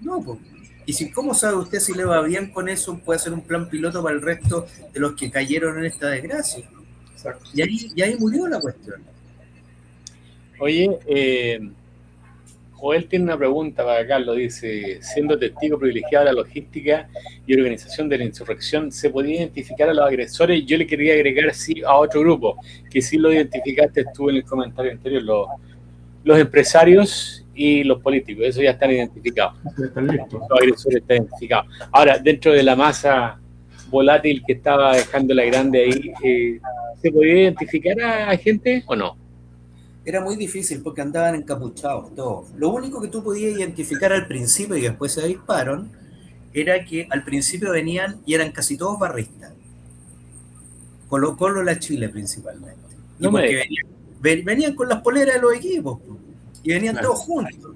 No, pues. Y si, ¿cómo sabe usted si le va bien con eso? Puede ser un plan piloto para el resto de los que cayeron en esta desgracia. Exacto. Y ahí murió la cuestión. Oye, Joel tiene una pregunta para Carlos, dice, siendo testigo privilegiado de la logística y organización de la insurrección, ¿se podía identificar a los agresores? Yo le quería agregar sí a otro grupo, que sí lo identificaste tú en el comentario anterior, los empresarios y los políticos, eso ya están identificados. Están listos. Los agresores están identificados. Ahora, dentro de la masa volátil que estaba dejando la grande ahí, ¿se podía identificar a gente o no? Era muy difícil porque andaban encapuchados todos. Lo único que tú podías identificar al principio y después se disparon era que al principio venían y eran casi todos barristas. Colo-Colo, la Chile principalmente. Y No porque venían con las poleras de los equipos, po, y venían Claro. todos juntos.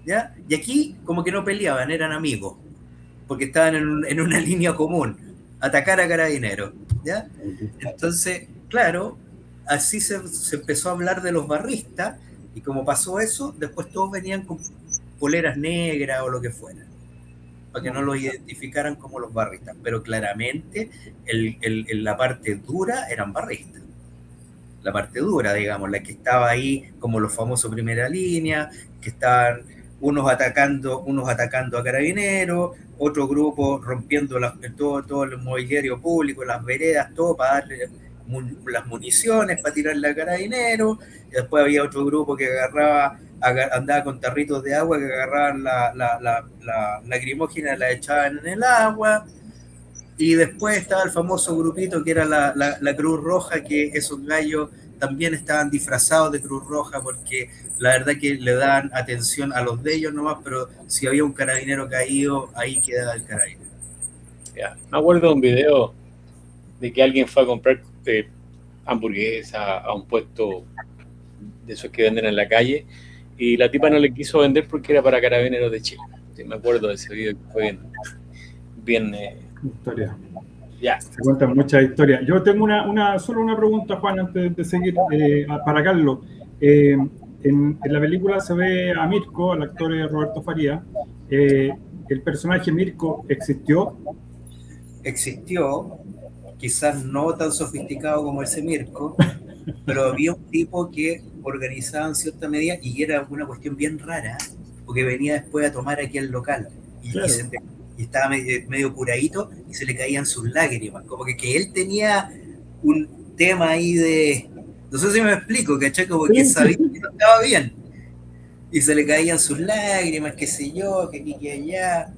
¿Ya? Y aquí como que no peleaban, eran amigos, porque estaban en una línea común, atacar a Carabineros. ¿Ya? Entonces, claro, así se empezó a hablar de los barristas, y como pasó eso, después todos venían con poleras negras o lo que fuera, para que no los identificaran como los barristas, pero claramente la parte dura eran barristas. La parte dura, digamos, la que estaba ahí como los famosos primera línea, que estaban unos atacando a Carabineros, otro grupo rompiendo todo el mobiliario público, las veredas, todo para darle las municiones para tirarle a Carabineros. Y después había otro grupo que andaba con tarritos de agua que agarraban la lacrimógena y la echaban en el agua. Y después estaba el famoso grupito que era la Cruz Roja, que esos gallos también estaban disfrazados de Cruz Roja, porque la verdad que le daban atención a los de ellos nomás, pero si había un carabinero caído, ahí quedaba el carabinero. Ya. Me acuerdo de un video de que alguien fue a comprar hamburguesa a un puesto de esos que venden en la calle, y la tipa no le quiso vender porque era para Carabineros de Chile. Sí, me acuerdo de ese video, que fue bien historia. Ya. Se cuentan muchas historias. Yo tengo solo una pregunta, Juan, antes de seguir, para Carlos. En la película se ve a Mirko, el actor Roberto Faría. ¿El personaje Mirko existió? Existió, quizás no tan sofisticado como ese Mirko, pero había un tipo que organizaba en cierta medida, y era una cuestión bien rara, porque venía después a tomar aquí al local, y, claro, y estaba medio curadito, y se le caían sus lágrimas, como que él tenía un tema ahí de, no sé si me explico, ¿cachai? Como que sabía que no estaba bien, y se le caían sus lágrimas, qué sé yo, que aquí, que allá.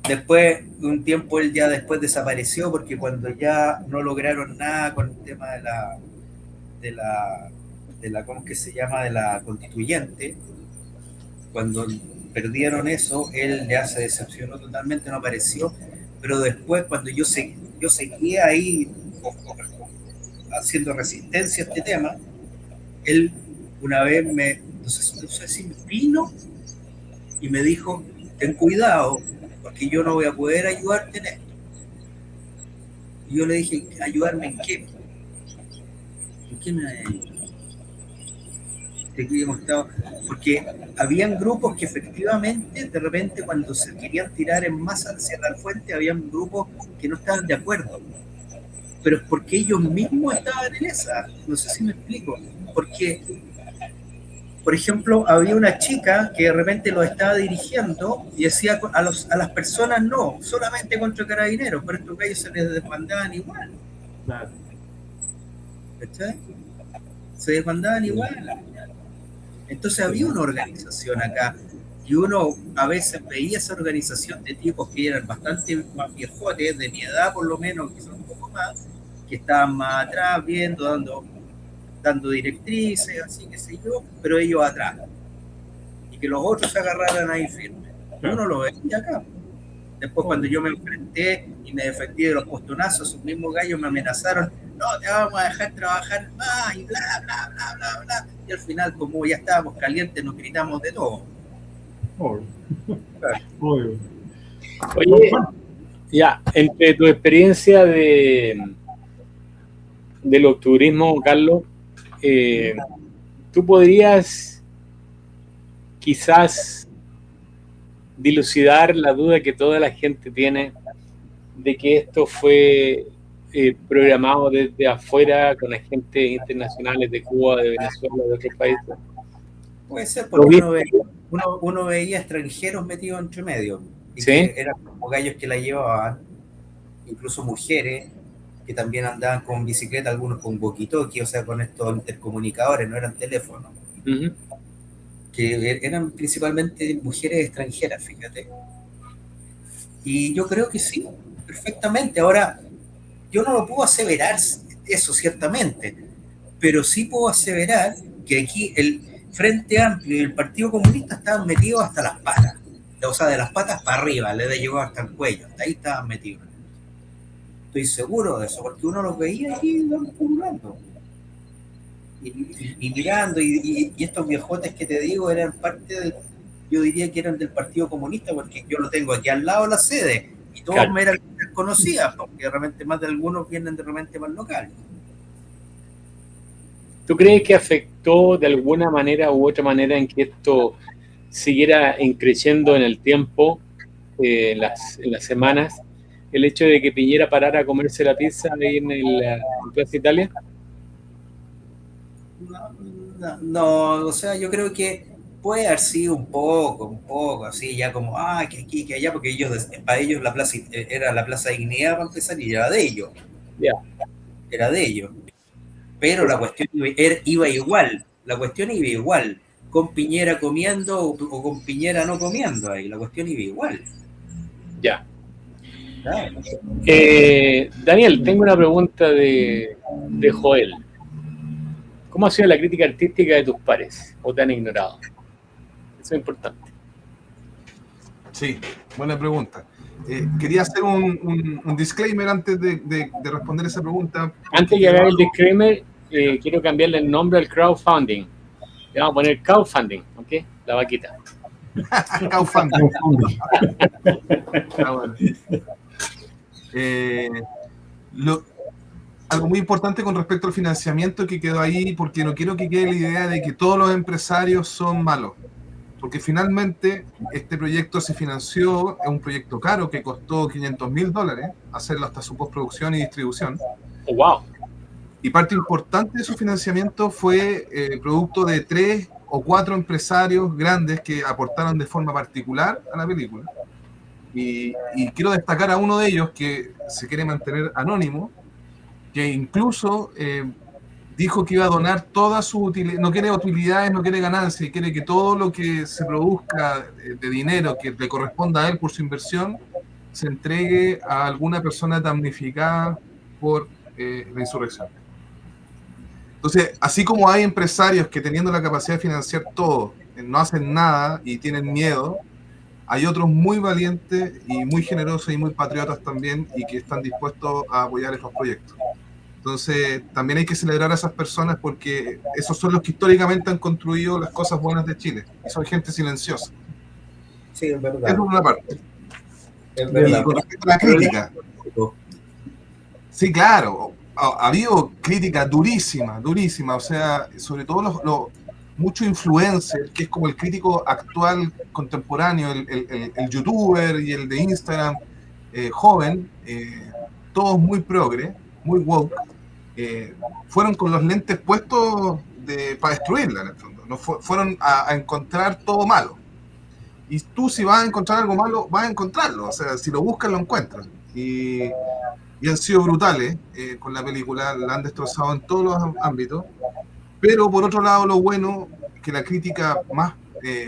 Después, un tiempo él ya después desapareció, porque cuando ya no lograron nada con el tema de la ¿cómo es que se llama? De la constituyente, cuando perdieron eso, él ya se decepcionó totalmente, no apareció. Pero después, cuando yo seguía ahí haciendo resistencia a este tema, él una vez no sé si vino y me dijo: ten cuidado, porque yo no voy a poder ayudarte en esto. Y yo le dije: ¿ayudarme en qué? ¿En qué me ayudado? Porque habían grupos que efectivamente, de repente, cuando se querían tirar en masa hacia la fuente, habían grupos que no estaban de acuerdo. Pero es porque ellos mismos estaban en esa. No sé si me explico. Porque, por ejemplo, había una chica que de repente lo estaba dirigiendo y decía a las personas no, solamente contra Carabineros, pero estos gallos se les desbandaban igual. Claro. ¿Cachai? Se desbandaban igual. Entonces había una organización acá, y uno a veces veía esa organización de tipos que eran bastante más viejotes, de mi edad por lo menos, que son un poco más, que estaban más atrás viendo, dando directrices, así que sé yo, pero ellos atrás, y que los otros se agarraran ahí firmes. Uno lo veía acá. Después, cuando yo me enfrenté y me defendí de los postonazos, esos mismos gallos me amenazaron: no, te vamos a dejar trabajar más, y bla, bla, bla, bla, bla. Y al final, como ya estábamos calientes, nos gritamos de todo. Obvio. Obvio. Oye, ya, entre tu experiencia del octubrismo, Carlos, ¿tú podrías quizás dilucidar la duda que toda la gente tiene de que esto fue programado desde afuera con agentes internacionales de Cuba, de Venezuela, de otros países? Puede ser, porque uno veía extranjeros metidos entre medio, y ¿sí? Que eran como gallos que la llevaban, incluso mujeres que también andaban con bicicleta, algunos con walkie-talkie, o sea, con estos intercomunicadores, no eran teléfonos. Uh-huh. Que eran principalmente mujeres extranjeras, fíjate. Y yo creo que sí, perfectamente. Ahora, yo no lo puedo aseverar eso ciertamente, pero sí puedo aseverar que aquí el Frente Amplio y el Partido Comunista estaban metidos hasta las patas. o sea, de las patas para arriba, le llegó hasta el cuello, hasta ahí estaban metidos. Estoy seguro de eso, porque uno los veía ahí pululando. Y mirando, y estos viejotes que te digo eran parte del, yo diría que eran del Partido Comunista, porque yo lo tengo aquí al lado de la sede, y todos Claro. me eran conocidas, porque de repente más de algunos vienen de repente más locales. ¿Tú crees que afectó de alguna manera u otra manera en que esto siguiera creciendo en el tiempo, en las semanas, el hecho de que Piñera parara a comerse la pizza ahí en Plaza Italia? No, o sea, yo creo que puede haber sido un poco, así, ya como, que aquí, que allá, porque para ellos la plaza era la Plaza Dignidad para empezar y era de ellos. Ya. Era de ellos. Pero la cuestión iba igual, con Piñera comiendo o con Piñera no comiendo ahí, la cuestión iba igual. Ya. Claro. Daniel, tengo una pregunta de Joel. ¿Cómo ha sido la crítica artística de tus pares? ¿O te han ignorado? Eso es importante. Sí, buena pregunta. Quería hacer un disclaimer antes de responder esa pregunta. Antes de haga el disclaimer, quiero cambiarle el nombre al crowdfunding. Le vamos a poner crowdfunding, ¿ok? La vaquita. Crowdfunding. Bueno. Algo muy importante con respecto al financiamiento que quedó ahí, porque no quiero que quede la idea de que todos los empresarios son malos. Porque finalmente este proyecto se financió, es un proyecto caro que costó $500,000 hacerlo hasta su postproducción y distribución. Oh, wow. Y parte importante de su financiamiento fue producto de 3 o 4 empresarios grandes que aportaron de forma particular a la película. Y quiero destacar a uno de ellos que se quiere mantener anónimo, que incluso dijo que iba a donar todas sus utilidades, no quiere utilidades, no quiere ganancias, y quiere que todo lo que se produzca de dinero que le corresponda a él por su inversión, se entregue a alguna persona damnificada por la insurrección. Entonces, así como hay empresarios que teniendo la capacidad de financiar todo, no hacen nada y tienen miedo, hay otros muy valientes y muy generosos y muy patriotas también y que están dispuestos a apoyar estos proyectos. Entonces, también hay que celebrar a esas personas porque esos son los que históricamente han construido las cosas buenas de Chile. Y son gente silenciosa. Sí, es verdad. Eso por una parte. Es verdad. Y con respecto a la crítica. Sí, claro. Ha habido crítica durísima. O sea, sobre todo muchos influencers, que es como el crítico actual contemporáneo, el youtuber y el de Instagram joven, todos muy progre, muy woke, fueron con los lentes puestos para destruirla, en el fondo. No fueron a encontrar todo malo. Y tú, si vas a encontrar algo malo, vas a encontrarlo. O sea, si lo buscas, lo encuentras. Y han sido brutales con la película, la han destrozado en todos los ámbitos. Pero por otro lado, lo bueno es que la crítica más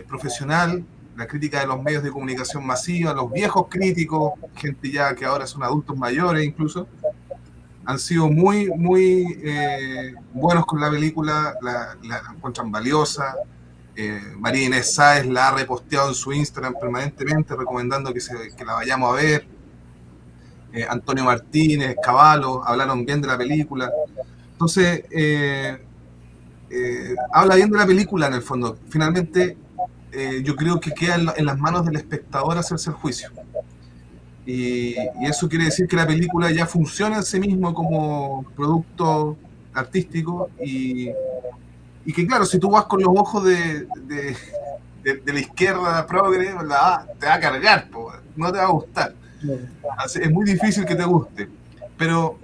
profesional, la crítica de los medios de comunicación masiva, los viejos críticos, gente ya que ahora son adultos mayores incluso, han sido muy, muy buenos con la película, la encuentran valiosa. María Inés Sáez la ha reposteado en su Instagram permanentemente, recomendando que la vayamos a ver. Antonio Martínez, Cavallo, hablaron bien de la película. Entonces, habla bien de la película en el fondo. Finalmente, yo creo que queda en las manos del espectador hacerse el juicio. Y eso quiere decir que la película ya funciona en sí mismo como producto artístico y que claro, si tú vas con los ojos de la izquierda progre, te va a cargar, no te va a gustar. Es muy difícil que te guste, pero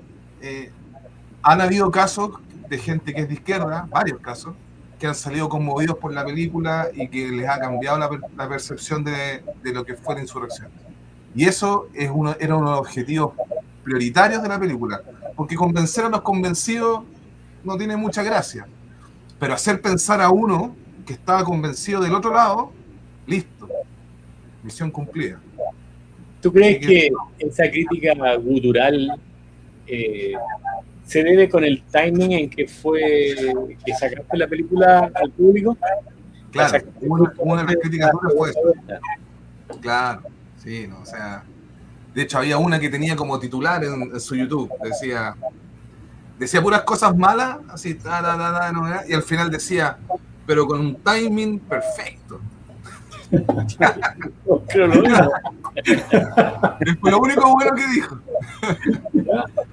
han habido casos de gente que es de izquierda, varios casos, que han salido conmovidos por la película y que les ha cambiado la percepción de lo que fue la insurrección. Y eso era uno de los objetivos prioritarios de la película, porque convencer a los convencidos no tiene mucha gracia, pero hacer pensar a uno que estaba convencido del otro lado, listo, misión cumplida. ¿Tú crees que esa crítica gutural se debe con el timing en que sacaste la película al público? Claro, una de las críticas duras fue eso. Claro, sí, no, o sea, de hecho había una que tenía como titular en su YouTube, decía puras cosas malas, así, no, y al final decía, pero con un timing perfecto. Creo lo mismo. Fue lo único bueno que dijo.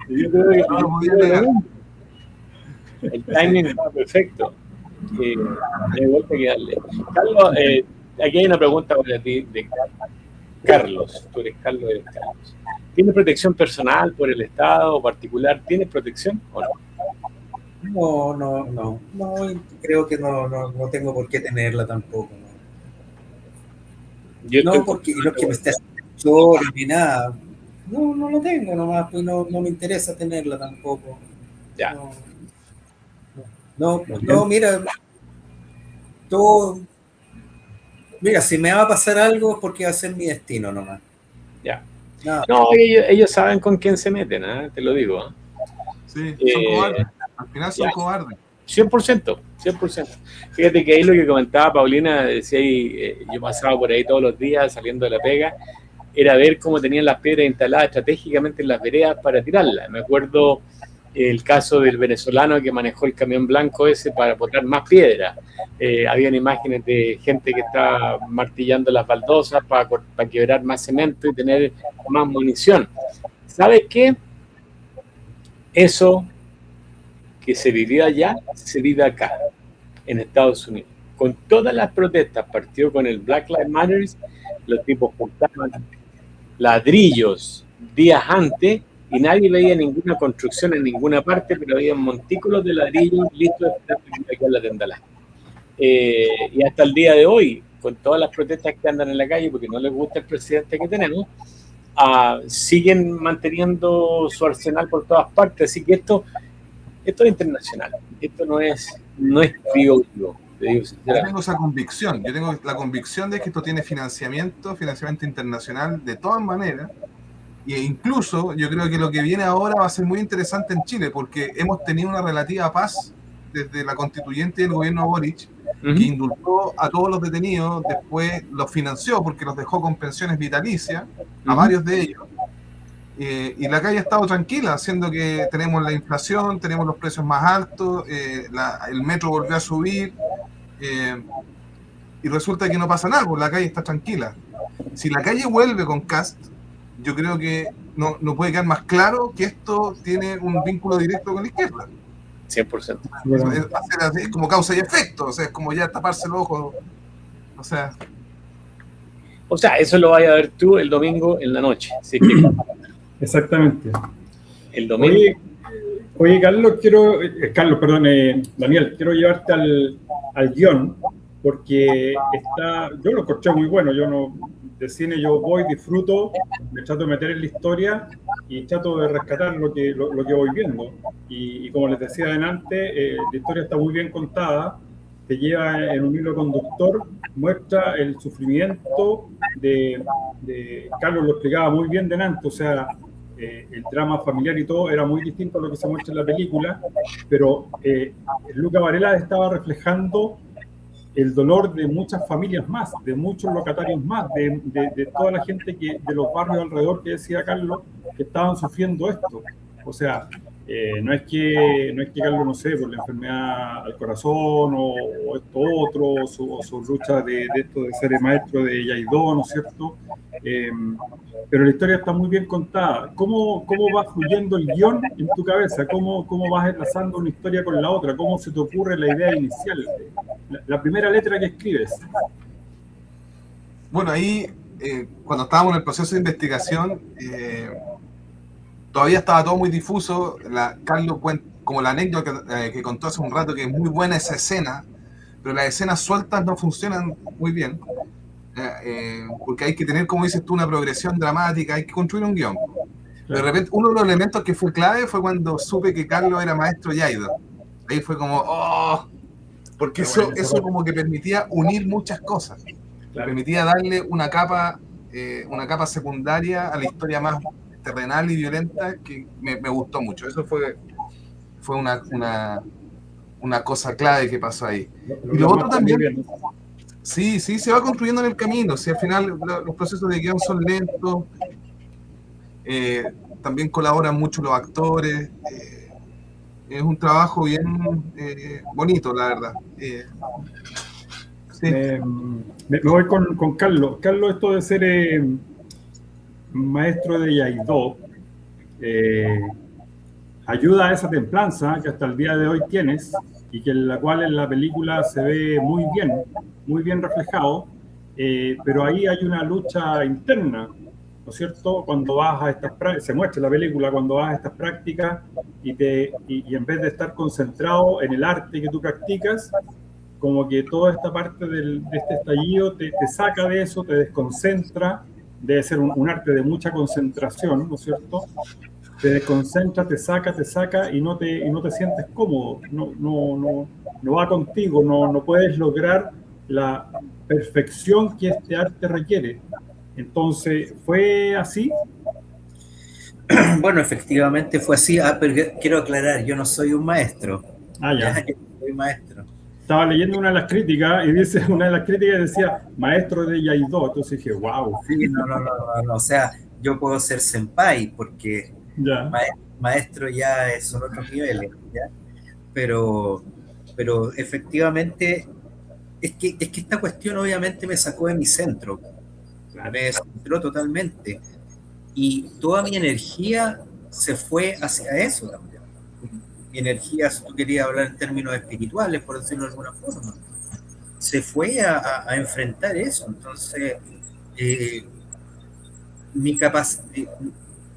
Yo creo que No lo podía negar. el timing estaba perfecto. Hay vuelta que darle. Carlos, aquí hay una pregunta para ti de Carlos. Tú eres Carlos, eres Carlos. ¿Tienes protección personal por el Estado o particular? ¿Tienes protección o no? No, creo que no tengo por qué tenerla tampoco. No, porque no es que me esté haciendo ni nada. No lo tengo nomás, pues no me interesa tenerla tampoco. Ya. No, mira, todo. Mira, si me va a pasar algo es porque va a ser mi destino nomás. Ya. No, No, ellos saben con quién se meten, ¿eh? Te lo digo. Sí, son cobardes. Al final son cobardes. 100%. Fíjate que ahí lo que comentaba Paulina, decía ahí, yo pasaba por ahí todos los días saliendo de la pega, era ver cómo tenían las piedras instaladas estratégicamente en las veredas para tirarlas. Me acuerdo el caso del venezolano que manejó el camión blanco ese para botar más piedras. Habían imágenes de gente que estaba martillando las baldosas para quebrar más cemento y tener más munición. ¿Sabes qué? Eso que se vivió allá, se vive acá, en Estados Unidos. Con todas las protestas, partió con el Black Lives Matter, los tipos juntaban ladrillos días antes y nadie veía ninguna construcción en ninguna parte, pero había montículos de ladrillos listos para que la tendalá. Y hasta el día de hoy, con todas las protestas que andan en la calle, porque no les gusta el presidente que tenemos, siguen manteniendo su arsenal por todas partes. Así que esto es internacional. Esto no es criollo. Yo tengo esa convicción. Yo tengo la convicción de que esto tiene financiamiento internacional de todas maneras. E incluso yo creo que lo que viene ahora va a ser muy interesante en Chile, porque hemos tenido una relativa paz desde la constituyente del gobierno Boric, que indultó a todos los detenidos, después los financió porque los dejó con pensiones vitalicias, a varios de ellos. Y la calle ha estado tranquila, siendo que tenemos la inflación, tenemos los precios más altos, el metro volvió a subir, y resulta que no pasa nada, porque la calle está tranquila. Si la calle vuelve con Kast, yo creo que no puede quedar más claro que esto tiene un vínculo directo con la izquierda. 100%. Es como causa y efecto, o sea, es como ya taparse el ojo. O sea, eso lo vayas a ver tú el domingo en la noche. ¿Sí? Exactamente. El domingo. Oye, Daniel, quiero llevarte al guión, porque yo lo encontré muy bueno. De cine yo voy, disfruto, me trato de meter en la historia y trato de rescatar lo que voy viendo. Y como les decía adelante, la historia está muy bien contada, te lleva en un hilo conductor, muestra el sufrimiento de Carlos lo explicaba muy bien delante, o sea, el drama familiar y todo era muy distinto a lo que se muestra en la película, pero Luca Varela estaba reflejando el dolor de muchas familias más, de muchos locatarios más, de toda la gente de los barrios alrededor que decía Carlos, que estaban sufriendo esto. O sea, no es que Carlos, no sé, por la enfermedad al corazón o esto otro, o su lucha de esto de ser el maestro de Yaidó, ¿no es cierto? Pero la historia está muy bien contada. ¿Cómo va fluyendo el guión en tu cabeza? ¿Cómo vas enlazando una historia con la otra? ¿Cómo se te ocurre la idea inicial? La primera letra que escribes. Bueno, ahí, cuando estábamos en el proceso de investigación, todavía estaba todo muy difuso. Carlos cuenta, como la anécdota que contó hace un rato, que es muy buena esa escena, pero las escenas sueltas no funcionan muy bien. Porque hay que tener, como dices tú, una progresión dramática, hay que construir un guión. De repente, uno de los elementos que fue clave fue cuando supe que Carlos era maestro Yaido. Ahí fue como, porque eso como que permitía unir muchas cosas. Permitía darle una capa secundaria a la historia más terrenal y violenta que me gustó mucho. Eso fue una cosa clave que pasó ahí. Y lo otro también, Sí, sí, se va construyendo en el camino. Si al final los procesos de guión son lentos, también colaboran mucho los actores. Es un trabajo bien bonito, la verdad. Sí. Me voy con Carlos. Carlos, esto de ser maestro de Yaido ayuda a esa templanza que hasta el día de hoy tienes y que la cual en la película se ve muy bien reflejado, pero ahí hay una lucha interna, ¿no es cierto? Cuando vas a estas prácticas, se muestra en la película, cuando vas a estas prácticas y en vez de estar concentrado en el arte que tú practicas, como que toda esta parte de este estallido te saca de eso, te desconcentra, debe ser un arte de mucha concentración, ¿no es cierto? Te desconcentra, te saca y no te sientes cómodo, no va contigo, no puedes lograr la perfección que este arte requiere. Entonces, ¿fue así? Bueno, efectivamente fue así. Pero quiero aclarar, yo no soy un maestro. Ya. Yo no soy maestro. Estaba leyendo una de las críticas y dice, una de las críticas decía maestro de Yaido, entonces dije, wow. Sí, no, o sea, yo puedo ser senpai porque maestro ya son otros niveles, ¿ya? Pero efectivamente es que esta cuestión obviamente me sacó de mi centro, me descentró totalmente y toda mi energía se fue hacia eso también. Mi energía, si tú querías hablar en términos espirituales, por decirlo de alguna forma, se fue a enfrentar eso. Entonces,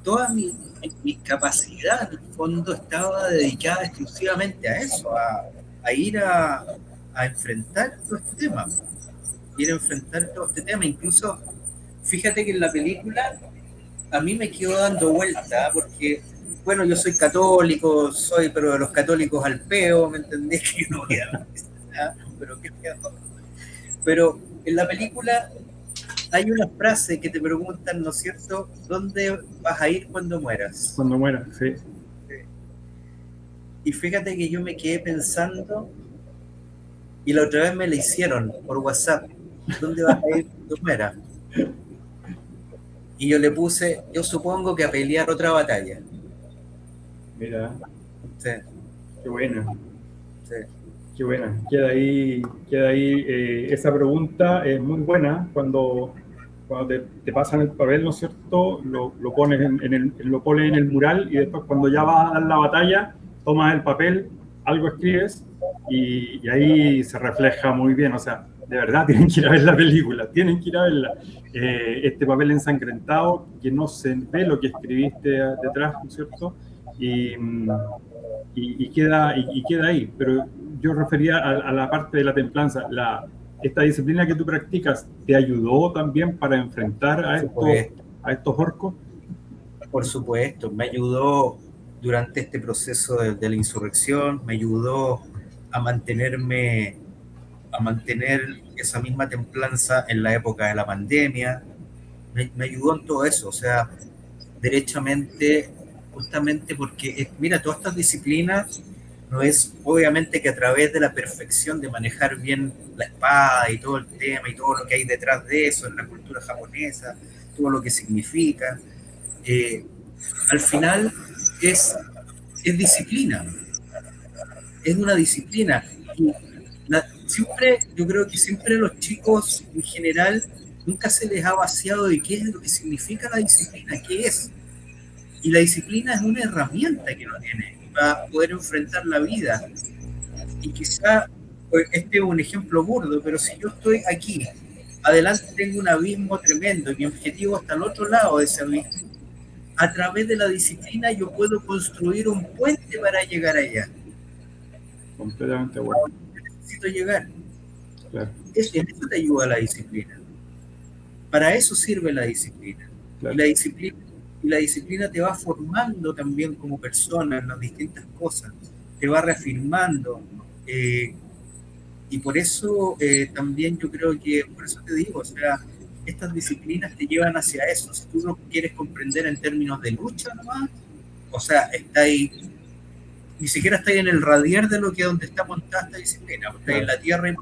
toda mi capacidad, en el fondo, estaba dedicada exclusivamente a eso, a ir a enfrentar todo este tema. Incluso, fíjate que en la película a mí me quedó dando vuelta, porque, bueno, yo soy católico, pero de los católicos al peo, ¿me entendés? Que no queda nada, pero en la película hay una frase que te preguntan, ¿no es cierto?, ¿dónde vas a ir cuando mueras? Cuando mueras, sí. Y fíjate que yo me quedé pensando, y la otra vez me la hicieron por WhatsApp, ¿dónde vas a ir cuando mueras? Y yo le puse, yo supongo que a pelear otra batalla. Mira. Sí. Qué buena. Sí. Qué buena. Queda ahí esa pregunta es muy buena cuando te pasan el papel, ¿no es cierto? Lo pones lo pones en el mural y después cuando ya vas a dar la batalla, tomas el papel, algo escribes y ahí se refleja muy bien. O sea, de verdad tienen que ir a ver la película, tienen que ir a verla. Este papel ensangrentado, que no se ve lo que escribiste detrás, ¿no es cierto? Y queda ahí. Pero yo refería a la parte de la templanza. Esta disciplina que tú practicas, ¿te ayudó también para enfrentar a estos orcos? Por supuesto, me ayudó durante este proceso de la insurrección, me ayudó a mantener esa misma templanza en la época de la pandemia, me ayudó en todo eso, o sea, derechamente, justamente porque, mira, todas estas disciplinas no es obviamente que a través de la perfección de manejar bien la espada y todo el tema y todo lo que hay detrás de eso en la cultura japonesa, todo lo que significa, al final es disciplina, es una disciplina. Yo creo que siempre a los chicos en general nunca se les ha vaciado de qué es lo que significa la disciplina, qué es. Y la disciplina es una herramienta que uno tiene para poder enfrentar la vida. Y quizá este es un ejemplo burdo, pero si yo estoy aquí, adelante tengo un abismo tremendo y mi objetivo está al otro lado de ese abismo, a través de la disciplina yo puedo construir un puente para llegar allá. Completamente bueno. Necesito llegar. Claro. En eso te ayuda la disciplina. Para eso sirve la disciplina. Claro. Y la disciplina te va formando también como persona en las distintas cosas, te va reafirmando. Y por eso también yo creo que, por eso te digo, o sea, estas disciplinas te llevan hacia eso. Si tú no quieres comprender en términos de lucha nomás, o sea, ni siquiera está ahí en el radier de lo que donde está montada esta disciplina, está ahí en la tierra y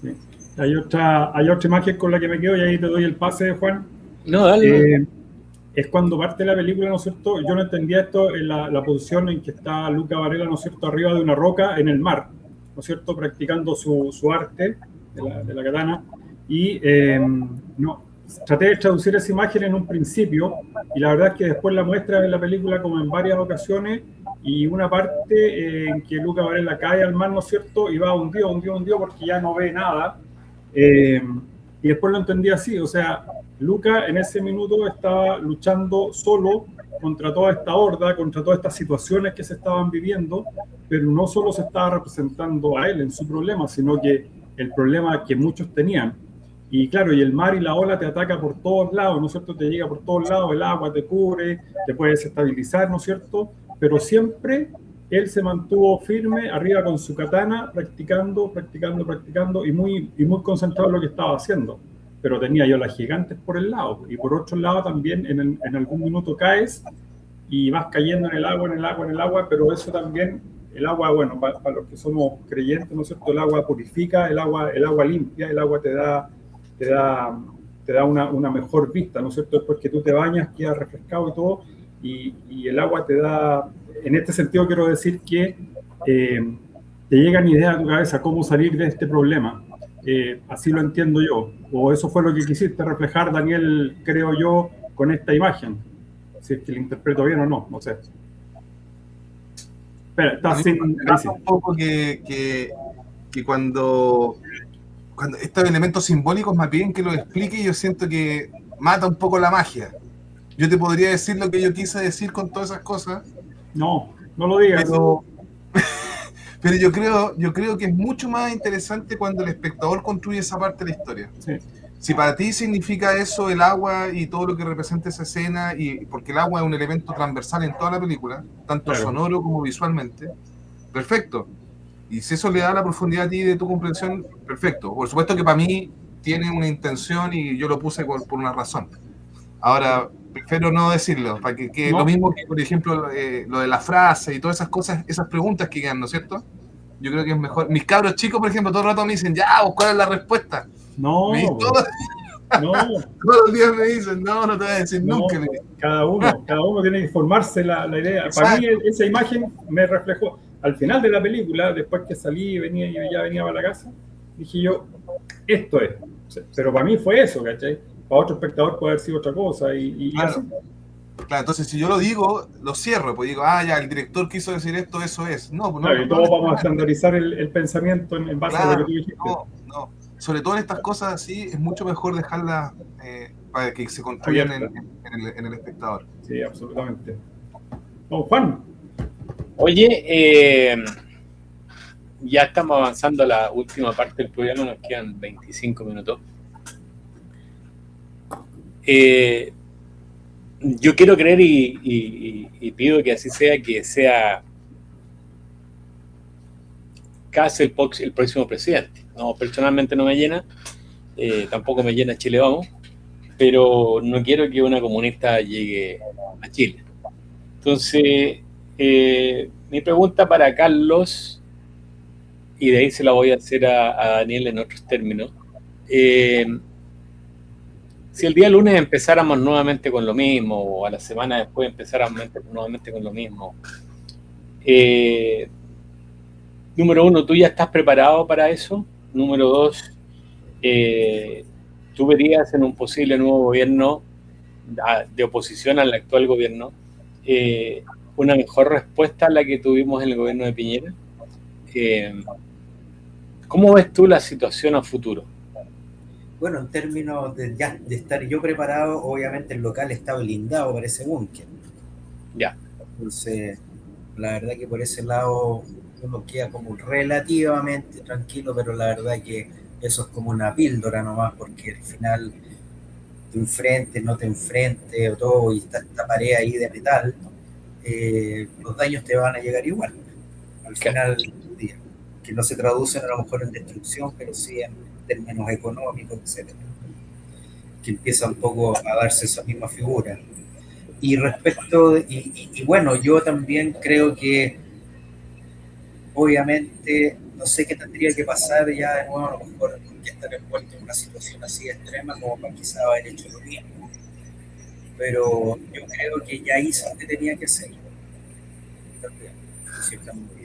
sí. Hay otra imagen con la que me quedo y ahí te doy el pase, Juan. No, dale. Es cuando parte la película, ¿no es cierto? Yo no entendía esto en la posición en que está Luca Varela, ¿no es cierto?, arriba de una roca en el mar, ¿no es cierto?, practicando su arte de la katana. Y traté de traducir esa imagen en un principio, y la verdad es que después la muestra en la película como en varias ocasiones, y una parte en que Luca Varela cae al mar, ¿no es cierto?, y va hundido porque ya no ve nada. Y después lo entendí así, o sea, Luca en ese minuto estaba luchando solo contra toda esta horda, contra todas estas situaciones que se estaban viviendo, pero no solo se estaba representando a él en su problema, sino que el problema que muchos tenían. Y claro, y el mar y la ola te ataca por todos lados, ¿no es cierto? Te llega por todos lados, el agua te cubre, te puede desestabilizar, ¿no es cierto? Pero siempre él se mantuvo firme arriba con su katana, practicando y muy concentrado en lo que estaba haciendo. Pero tenía yo las gigantes por el lado, y por otro lado también en algún minuto caes y vas cayendo en el agua, pero eso también, el agua, bueno, para los que somos creyentes, ¿no es cierto? El agua purifica, el agua limpia, el agua te da una mejor vista, ¿no es cierto? Después que tú te bañas, quedas refrescado y todo, y el agua te da, en este sentido quiero decir que te llegan ideas a tu cabeza cómo salir de este problema. Así lo entiendo yo, o eso fue lo que quisiste reflejar, Daniel, creo yo, con esta imagen, si es que lo interpreto bien o no, no sé. Espera, está sin... Un poco que cuando estos elementos simbólicos más bien que lo explique, yo siento que mata un poco la magia. Yo te podría decir lo que yo quise decir con todas esas cosas. No lo digas. Pero yo creo que es mucho más interesante cuando el espectador construye esa parte de la historia. Sí. Si para ti significa eso el agua y todo lo que representa esa escena, y porque el agua es un elemento transversal en toda la película, tanto sonoro como visualmente, perfecto. Y si eso le da la profundidad a ti de tu comprensión, perfecto. Por supuesto que para mí tiene una intención y yo lo puse por una razón. Ahora, prefiero no decirlo, para que no. Lo mismo que, por ejemplo, lo de la frase y todas esas cosas, esas preguntas que quedan, ¿no es cierto? Yo creo que es mejor. Mis cabros chicos, por ejemplo, todo el rato me dicen, ¿cuál es la respuesta? Todos los días me dicen, no te voy a decir nunca. Cada uno tiene que formarse la idea. Exacto. Para mí esa imagen me reflejó. Al final de la película, después que salí y ya venía para la casa, dije yo, esto es. Pero para mí fue eso, ¿cachai? Para otro espectador puede haber sido otra cosa. Claro. Así. Claro, entonces si yo lo digo, lo cierro, pues digo, ya, el director quiso decir esto, eso es. No, pues claro, y todos vamos a estandarizar el pensamiento en base a lo que tú dijiste. No. Sobre todo en estas cosas así, es mucho mejor dejarlas para que se construyan en el espectador. Sí, absolutamente. Juan. Oye, ya estamos avanzando a la última parte del programa, nos quedan 25 minutos. Yo quiero creer y pido que así sea, que sea casi el próximo presidente. No, personalmente no me llena, tampoco me llena Chile Vamos, pero no quiero que una comunista llegue a Chile. Entonces, mi pregunta para Carlos, y de ahí se la voy a hacer a Daniel en otros términos. Si el día lunes empezáramos nuevamente con lo mismo, o a la semana después empezáramos nuevamente con lo mismo, número uno, ¿tú ya estás preparado para eso? Número dos, ¿tú verías en un posible nuevo gobierno de oposición al actual gobierno una mejor respuesta a la que tuvimos en el gobierno de Piñera? ¿Cómo ves tú la situación a futuro? Bueno, en términos de estar yo preparado, obviamente el local está blindado para ese búnker. Ya. Entonces, la verdad que por ese lado uno queda como relativamente tranquilo, pero la verdad que eso es como una píldora nomás, porque al final te enfrentes, no te enfrentes, o todo, y está esta pared ahí de metal, los daños te van a llegar igual, al final del día. Que no se traducen a lo mejor en destrucción, pero sí en términos económicos, etcétera, que empieza un poco a darse esa misma figura. Y respecto, y bueno, yo también creo que obviamente, no sé qué tendría que pasar ya de nuevo, a lo mejor, que estar envuelto en una situación así extrema como para quizá haber hecho lo mismo. Pero yo creo que ya hizo lo que tenía que hacer. Sí, está muy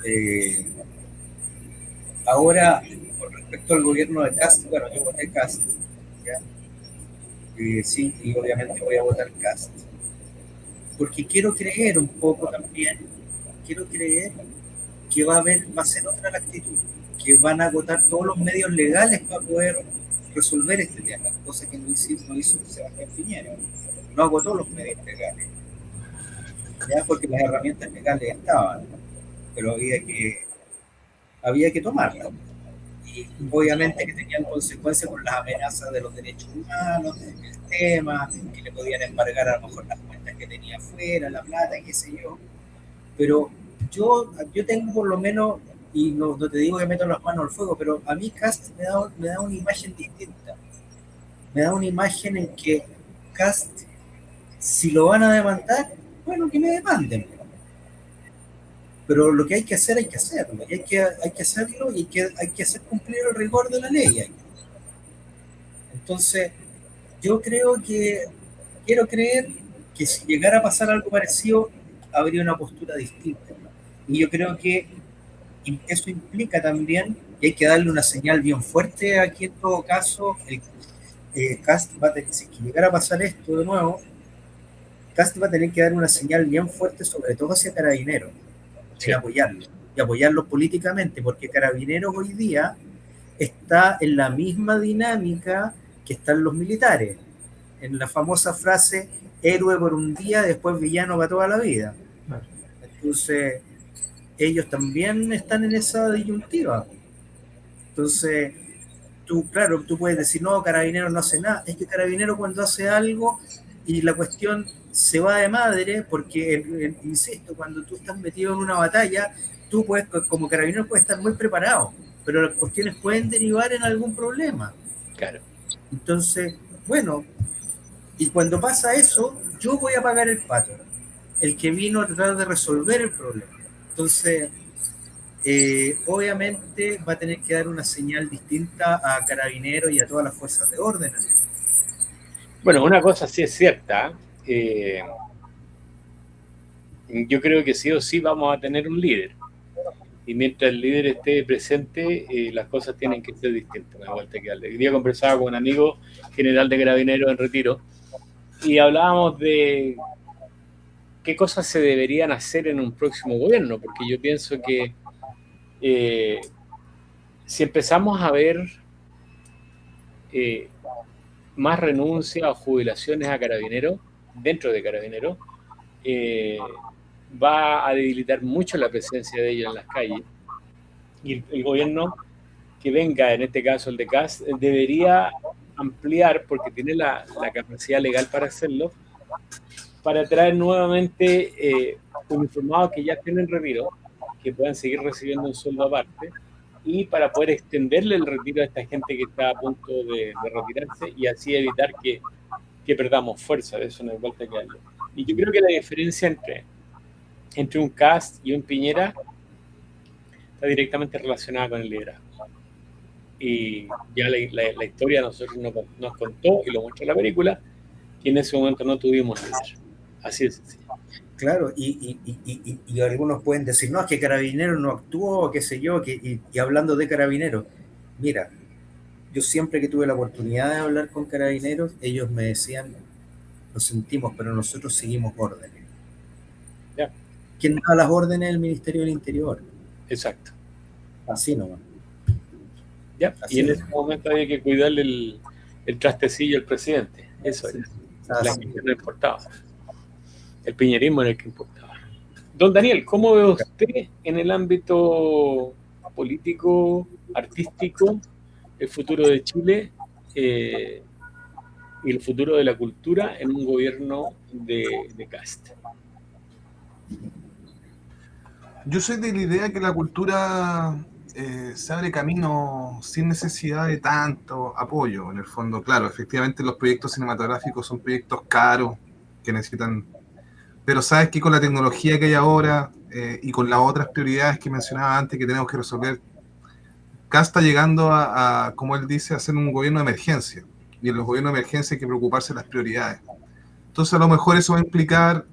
bien. Ahora, con respecto al gobierno de Kast, bueno, yo voté Kast, ¿ya? Sí, y obviamente voy a votar Kast. Porque quiero creer un poco también, quiero creer que va a ser otra la actitud, que van a agotar todos los medios legales para poder resolver este tema, cosa que no hizo Sebastián Piñera. No agotó los medios legales, ya, porque las herramientas legales estaban, pero había que tomarlas. Y obviamente que tenían consecuencias por las amenazas de los derechos humanos, el tema, que le podían embargar a lo mejor las cuentas que tenía afuera, la plata, qué sé yo. Pero yo tengo por lo menos, y no te digo que meto las manos al fuego, pero a mí Kast me da una imagen distinta. Me da una imagen en que Kast, si lo van a demandar, bueno, que me demanden. Pero lo que hay que hacer, hay que hacerlo. Y hay que hacerlo y hay que hacer cumplir el rigor de la ley. Entonces, quiero creer que si llegara a pasar algo parecido, habría una postura distinta. Y yo creo que eso implica también, y hay que darle una señal bien fuerte aquí en todo caso, Kast va a tener, si llegara a pasar esto de nuevo, Kast va a tener que dar una señal bien fuerte, sobre todo hacia Carabineros, sí, y apoyarlos políticamente, porque Carabineros hoy día está en la misma dinámica que están los militares, en la famosa frase, héroe por un día, después villano para toda la vida. Entonces, ellos también están en esa disyuntiva. Entonces, tú puedes decir, no, Carabineros no hace nada. Es que Carabineros cuando hace algo y la cuestión se va de madre, porque, insisto, cuando tú estás metido en una batalla, tú puedes, como Carabineros, puedes estar muy preparado, pero las cuestiones pueden derivar en algún problema. Claro. Entonces, bueno, y cuando pasa eso, yo voy a pagar el pato, el que vino a tratar de resolver el problema. Entonces, obviamente va a tener que dar una señal distinta a Carabineros y a todas las fuerzas de orden. Bueno, una cosa sí es cierta. Yo creo que sí o sí vamos a tener un líder. Y mientras el líder esté presente, las cosas tienen que ser distintas. Una vuelta que darle. El día conversaba con un amigo general de Carabineros en retiro y hablábamos de qué cosas se deberían hacer en un próximo gobierno, porque yo pienso que si empezamos a ver más renuncias o jubilaciones a Carabineros, dentro de Carabineros, va a debilitar mucho la presencia de ellos en las calles. Y el gobierno que venga, en este caso el de Kast, debería ampliar, porque tiene la capacidad legal para hacerlo, para traer nuevamente uniformados que ya estén en retiro, que puedan seguir recibiendo un sueldo aparte, y para poder extenderle el retiro a esta gente que está a punto de retirarse y así evitar que perdamos fuerza. De eso no hay vuelta que darle. Y yo creo que la diferencia entre un Kast y un Piñera está directamente relacionada con el liderazgo. Y ya la historia nosotros nos contó, y lo muestra la película, que en ese momento no tuvimos líder. Así es sencillo. Claro, y algunos pueden decir, no, es que Carabineros no actuó, qué sé yo, y hablando de Carabineros, mira, yo siempre que tuve la oportunidad de hablar con Carabineros, ellos me decían, lo sentimos, pero nosotros seguimos órdenes. Ya. ¿Quién da las órdenes? El Ministerio del Interior. Exacto. Así nomás. Ya. Así y en ese momento había que cuidarle el trastecillo al presidente. Eso es. La que no importaba. El piñerismo era el que importaba. Don Daniel, ¿cómo ve usted en el ámbito político, artístico, el futuro de Chile y el futuro de la cultura en un gobierno de Kast? Yo soy de la idea que la cultura se abre camino sin necesidad de tanto apoyo, en el fondo. Claro, efectivamente los proyectos cinematográficos son proyectos caros que necesitan... Pero sabes que con la tecnología que hay ahora y con las otras prioridades que mencionaba antes que tenemos que resolver, Kast está llegando como él dice, a hacer un gobierno de emergencia. Y en los gobiernos de emergencia hay que preocuparse de las prioridades. Entonces, a lo mejor eso va a implicar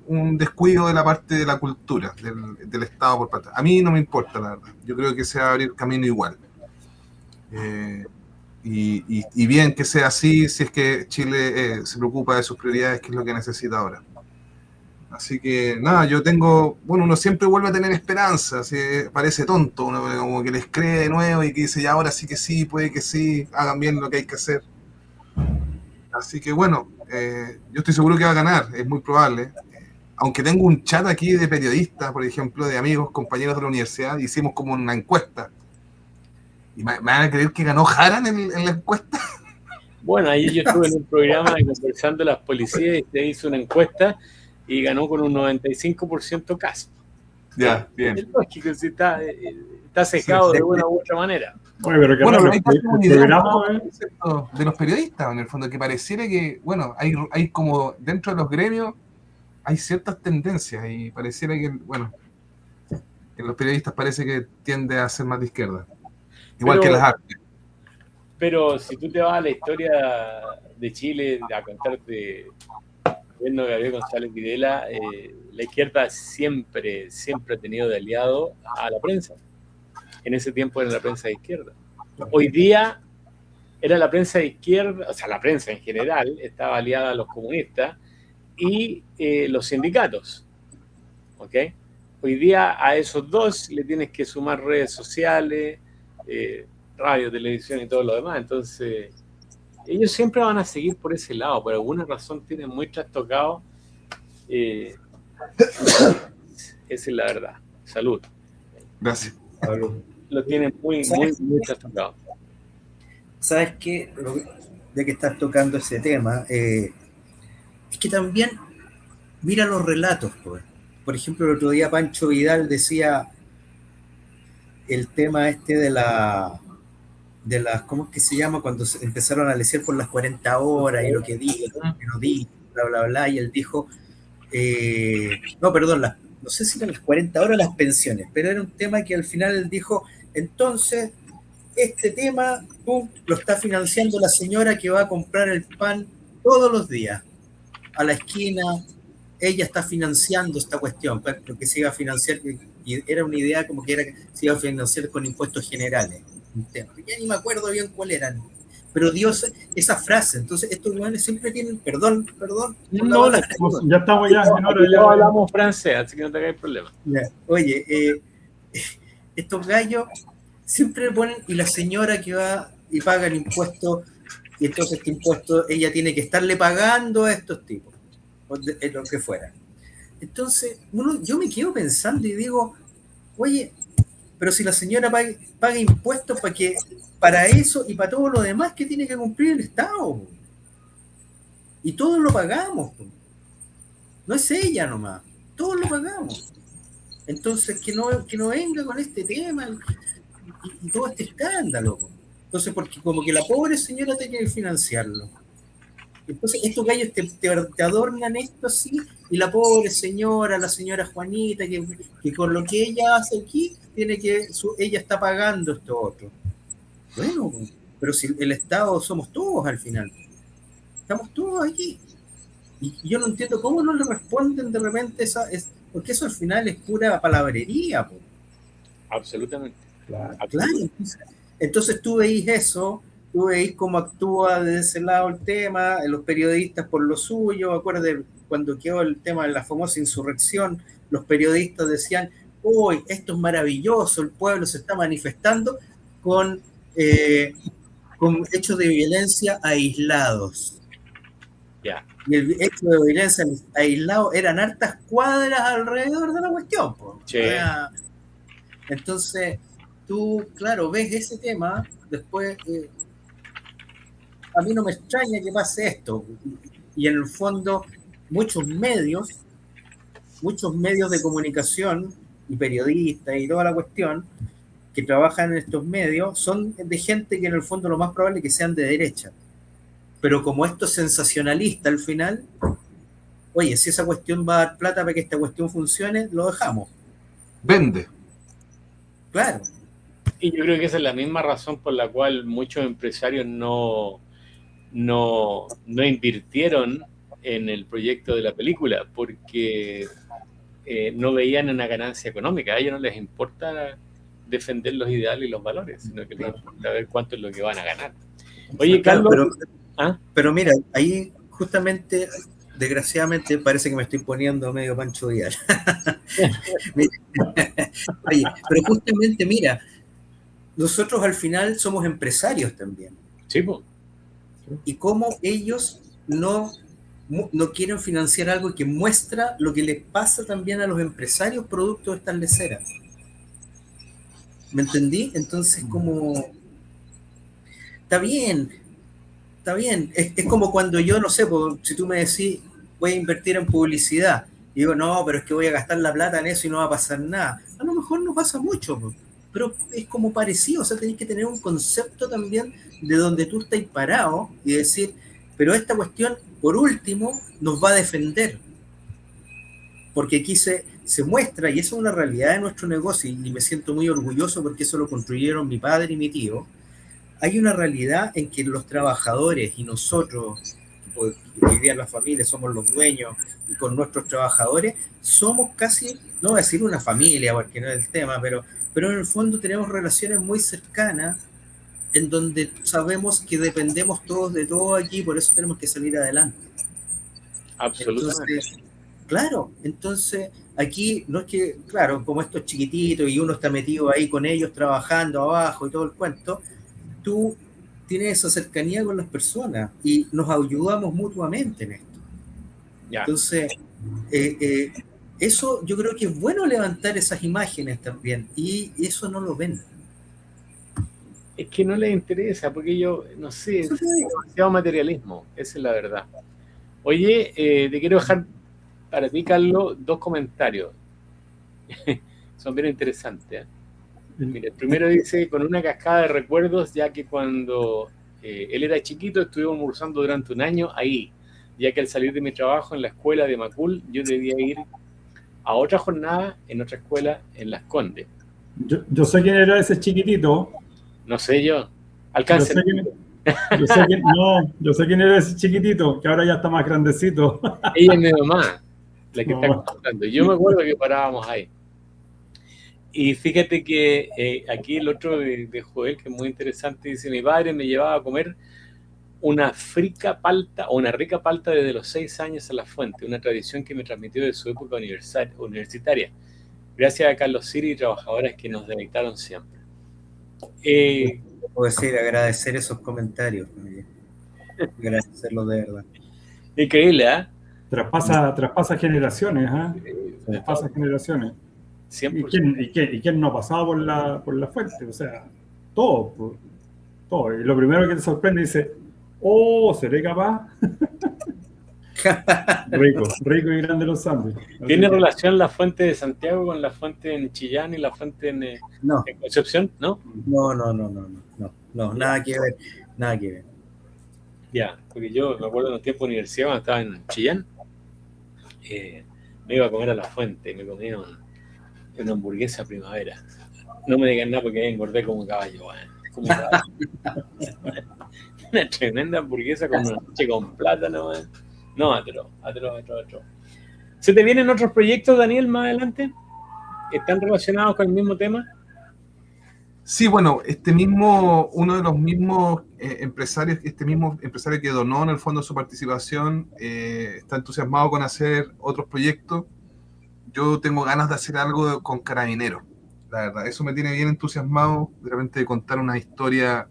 un descuido de la parte de la cultura, del Estado por parte. A mí no me importa, la verdad. Yo creo que se va a abrir camino igual. Y bien que sea así, si es que Chile se preocupa de sus prioridades, que es lo que necesita ahora. Así que, nada, yo tengo, bueno, uno siempre vuelve a tener esperanza, así, parece tonto, uno como que les cree de nuevo y que dice, ya ahora sí que sí, puede que sí, hagan bien lo que hay que hacer. Así que bueno, yo estoy seguro que va a ganar, es muy probable. Aunque tengo un chat aquí de periodistas, por ejemplo, de amigos, compañeros de la universidad, hicimos como una encuesta. ¿Y me van a creer que ganó Jara en la encuesta? Bueno, ahí yo estuve en un programa conversando las policías y se hizo una encuesta y ganó con un 95% caso. Ya, bien. Es lógico, si está cejado de una u otra manera. Oye, pero que Bueno, raro, hay el programa, de los periodistas, en el fondo, que pareciera que, bueno, hay como dentro de los gremios hay ciertas tendencias y pareciera que, bueno, en los periodistas parece que tiende a ser más de izquierda. Igual que las artes. Pero si tú te vas a la historia de Chile, a contarte el gobierno de Gabriel González Videla, la izquierda siempre ha tenido de aliado a la prensa. En ese tiempo era la prensa de izquierda. Hoy día era la prensa de izquierda, o sea, la prensa en general estaba aliada a los comunistas y los sindicatos. ¿Ok? Hoy día a esos dos le tienes que sumar redes sociales, radio, televisión y todo lo demás. Entonces, ellos siempre van a seguir por ese lado. Por alguna razón tienen muy trastocado. Esa es la verdad. Salud. Gracias. Salud. Lo tienen muy trastocado. ¿Sabes qué? Ya que estás tocando ese tema, es que también mira los relatos. Pues. Por ejemplo, el otro día Pancho Vidal decía el tema este de las, ¿cómo es que se llama? Cuando empezaron a leer por las 40 horas y lo que diga, lo que no diga, bla, bla, bla, y él dijo, no, perdón, no sé si eran las 40 horas las pensiones, pero era un tema que al final él dijo, entonces, este tema lo está financiando la señora que va a comprar el pan todos los días, a la esquina, ella está financiando esta cuestión, porque se iba a financiar, y era una idea como que se iba a financiar con impuestos generales, un tema. Ya ni me acuerdo bien cuál eran, pero dio esa frase. Entonces estos jóvenes siempre tienen, perdón, no, ya estamos ya en hora, ya hablamos francés, así que no te hagáis problema. Oye, estos gallos siempre ponen, y la señora que va y paga el impuesto, y entonces este impuesto ella tiene que estarle pagando a estos tipos, o lo que fuera. Entonces, yo me quedo pensando y digo, oye, pero si la señora paga impuestos para eso y para todo lo demás que tiene que cumplir el Estado, y todos lo pagamos, no es ella nomás, todos lo pagamos. Entonces, que no venga con este tema y todo este escándalo. Entonces, porque como que la pobre señora tiene que financiarlo. Entonces, estos gallos te adornan esto así, y la pobre señora, la señora Juanita, que con lo que ella hace aquí, ella está pagando esto otro. Bueno, pero si el Estado somos todos al final. Estamos todos aquí. Y yo no entiendo cómo no le responden de repente porque eso al final es pura palabrería. Po. Absolutamente. Claro. Entonces tú veis eso, tú veis cómo actúa desde ese lado el tema, los periodistas por lo suyo. Acuérdate cuando quedó el tema de la famosa insurrección, los periodistas decían, uy, esto es maravilloso, el pueblo se está manifestando con hechos de violencia aislados. Yeah. Y el hecho de violencia aislado eran hartas cuadras alrededor de la cuestión. Sí. Entonces, tú, claro, ves ese tema, después a mí no me extraña que pase esto. Y en el fondo, muchos medios de comunicación y periodistas y toda la cuestión que trabajan en estos medios son de gente que en el fondo lo más probable es que sean de derecha. Pero como esto es sensacionalista al final, oye, si esa cuestión va a dar plata para que esta cuestión funcione, lo dejamos. Vende. Claro. Y yo creo que esa es la misma razón por la cual muchos empresarios no invirtieron en el proyecto de la película, porque no veían una ganancia económica. A ellos no les importa defender los ideales y los valores, sino que les importa ver cuánto es lo que van a ganar. Oye, Claro, Carlos... pero mira, ahí justamente, desgraciadamente, parece que me estoy poniendo medio Pancho Vidal. Oye, pero justamente, mira, nosotros al final somos empresarios también. Sí, pues. Y cómo ellos no quieren financiar algo que muestra lo que les pasa también a los empresarios producto de estas leceras. ¿Me entendí? Entonces, como... Está bien. Es como cuando yo, no sé, si tú me decís, voy a invertir en publicidad, y digo, no, pero es que voy a gastar la plata en eso y no va a pasar nada. A lo mejor no pasa mucho, pero es como parecido. O sea, tenés que tener un concepto también de donde tú estás parado y decir, pero esta cuestión, por último, nos va a defender. Porque aquí se muestra, y eso es una realidad de nuestro negocio, y me siento muy orgulloso porque eso lo construyeron mi padre y mi tío. Hay una realidad en que los trabajadores y nosotros, hoy día las familias somos los dueños, y con nuestros trabajadores somos casi, no voy a decir una familia porque no es el tema, pero en el fondo tenemos relaciones muy cercanas en donde sabemos que dependemos todos de todo aquí, por eso tenemos que salir adelante. Absolutamente. Entonces aquí no es que, claro, como estos chiquititos y uno está metido ahí con ellos trabajando abajo y todo el cuento, tú tienes esa cercanía con las personas y nos ayudamos mutuamente en esto. Ya. Entonces, eso yo creo que es bueno levantar esas imágenes también, y eso no lo ven. Es que no les interesa, porque yo, no sé, es demasiado materialismo, esa es la verdad. Oye, te quiero dejar para ti, Carlos, 2 comentarios. Son bien interesantes. Mira, el primero dice, con una cascada de recuerdos, ya que cuando él era chiquito estuvimos almorzando durante un año ahí, ya que al salir de mi trabajo en la escuela de Macul, yo debía ir a otra jornada en otra escuela en Las Condes. Yo sé quién era ese chiquitito. No sé yo. Alcance. Yo sé quién era ese chiquitito, que ahora ya está más grandecito. Ella es mi mamá, la que está contando. Yo me acuerdo que parábamos ahí. Y fíjate que aquí el otro de Joel, que es muy interesante, dice, mi padre me llevaba a comer una rica palta desde los 6 años a la fuente, una tradición que me transmitió de su época universitaria, gracias a Carlos Siri y trabajadoras que nos deleitaron siempre. Puedo decir, agradecer esos comentarios, agradecerlos de verdad. Increíble, ¿eh? Traspasa generaciones, traspasa generaciones. 100%. ¿Y quién no ha pasado por la fuente? O sea, todo. Y lo primero que te sorprende dice, ¿seré capaz? rico y grande los sándwiches. ¿Tiene relación la fuente de Santiago con la fuente en Chillán y la fuente en Concepción? ¿No? No, nada que ver. Ya, porque yo me acuerdo en los tiempos de universidad cuando estaba en Chillán, me iba a comer a la fuente, me comía una hamburguesa primavera. No me digan nada porque engordé como caballo, como caballo. Una tremenda hamburguesa con una leche con plátano, No, atro. ¿Se te vienen otros proyectos, Daniel, más adelante? ¿Están relacionados con el mismo tema? Sí, bueno, uno de los mismos empresarios, mismo empresario que donó en el fondo su participación, está entusiasmado con hacer otros proyectos. Yo tengo ganas de hacer algo con Carabineros, la verdad. Eso me tiene bien entusiasmado, de repente de contar una historia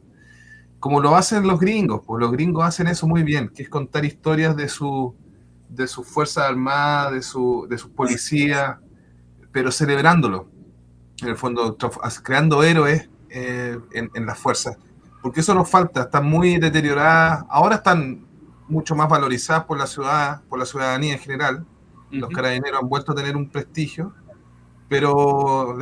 como lo hacen los gringos, pues los gringos hacen eso muy bien, que es contar historias de sus fuerzas armadas, de sus policías, pero celebrándolo. En el fondo, creando héroes en las fuerzas. Porque eso nos falta, están muy deterioradas, ahora están mucho más valorizadas por la ciudadanía en general. Los carabineros han vuelto a tener un prestigio, pero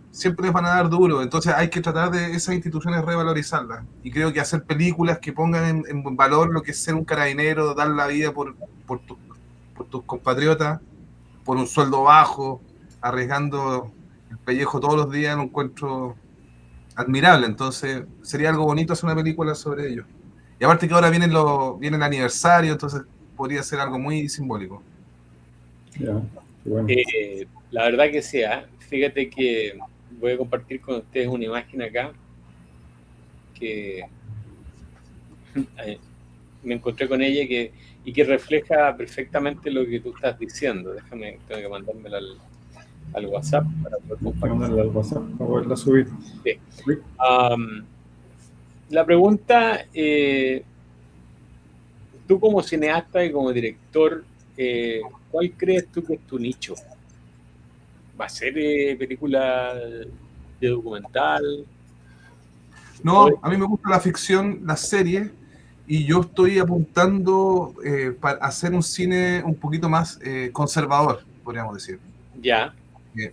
siempre les van a dar duro. Entonces hay que tratar de esas instituciones revalorizarlas. Y creo que hacer películas que pongan en valor lo que es ser un carabinero, dar la vida por tus compatriotas, por un sueldo bajo, arriesgando el pellejo todos los días, lo encuentro admirable. Entonces, sería algo bonito hacer una película sobre ello. Y aparte que ahora viene el aniversario, entonces podría ser algo muy simbólico. Ya, qué bueno. La verdad que sí, fíjate que voy a compartir con ustedes una imagen acá que me encontré con ella y que refleja perfectamente lo que tú estás diciendo. Déjame, tengo que mandármela al WhatsApp para poder compartirla. Mandarla al WhatsApp para poderla subir. Sí. La pregunta, tú como cineasta y como director, ¿cuál crees tú que es tu nicho? ¿Va a ser película de documental? No, a mí me gusta la ficción, las series, y yo estoy apuntando para hacer un cine un poquito más conservador, podríamos decir. Ya.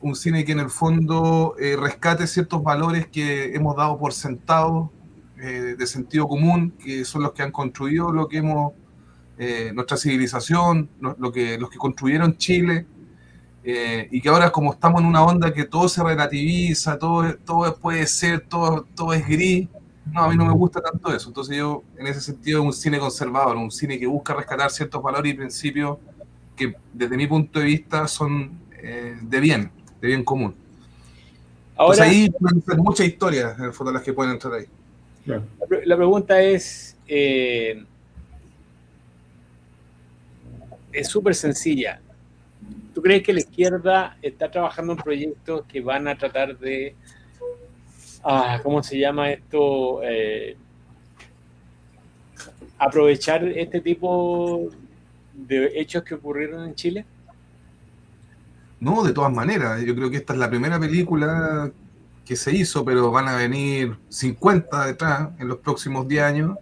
Un cine que en el fondo rescate ciertos valores que hemos dado por sentados, de sentido común, que son los que han construido lo que hemos, nuestra civilización, los que construyeron Chile, y que ahora como estamos en una onda que todo se relativiza, todo puede ser, todo es gris. No, a mí no me gusta tanto eso. Entonces yo, en ese sentido, un cine conservador, un cine que busca rescatar ciertos valores y principios que, desde mi punto de vista, son de bien común. Ahora, entonces ahí pueden ser muchas historias, en el fondo, las que pueden entrar ahí. Claro. La pregunta es súper sencilla. ¿Tú crees que la izquierda está trabajando en proyectos que van a tratar de, ¿cómo se llama esto? Aprovechar este tipo de hechos que ocurrieron en Chile? No, de todas maneras. Yo creo que esta es la primera película que se hizo, pero van a venir 50 detrás en los próximos 10 años,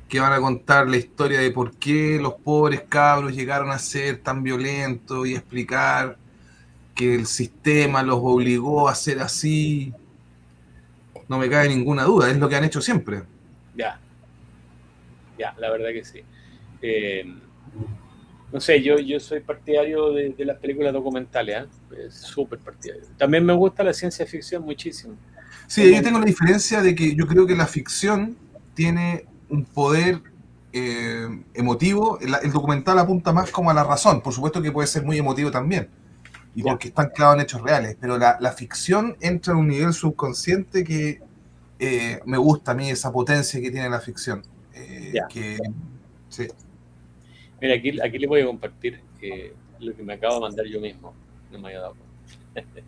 que van a contar la historia de por qué los pobres cabros llegaron a ser tan violentos y explicar que el sistema los obligó a ser así. No me cabe ninguna duda, es lo que han hecho siempre. Ya, la verdad que sí. No sé, yo soy partidario de las películas documentales, súper partidario. También me gusta la ciencia ficción muchísimo. Sí, yo tengo la diferencia de que yo creo que la ficción tiene un poder emotivo. El documental apunta más como a la razón. Por supuesto que puede ser muy emotivo también, y porque está anclado en hechos reales, pero la ficción entra en un nivel subconsciente que me gusta a mí, esa potencia que tiene la ficción. Sí. Mira, aquí les voy a compartir lo que me acabo de mandar yo mismo. No me había dado cuenta.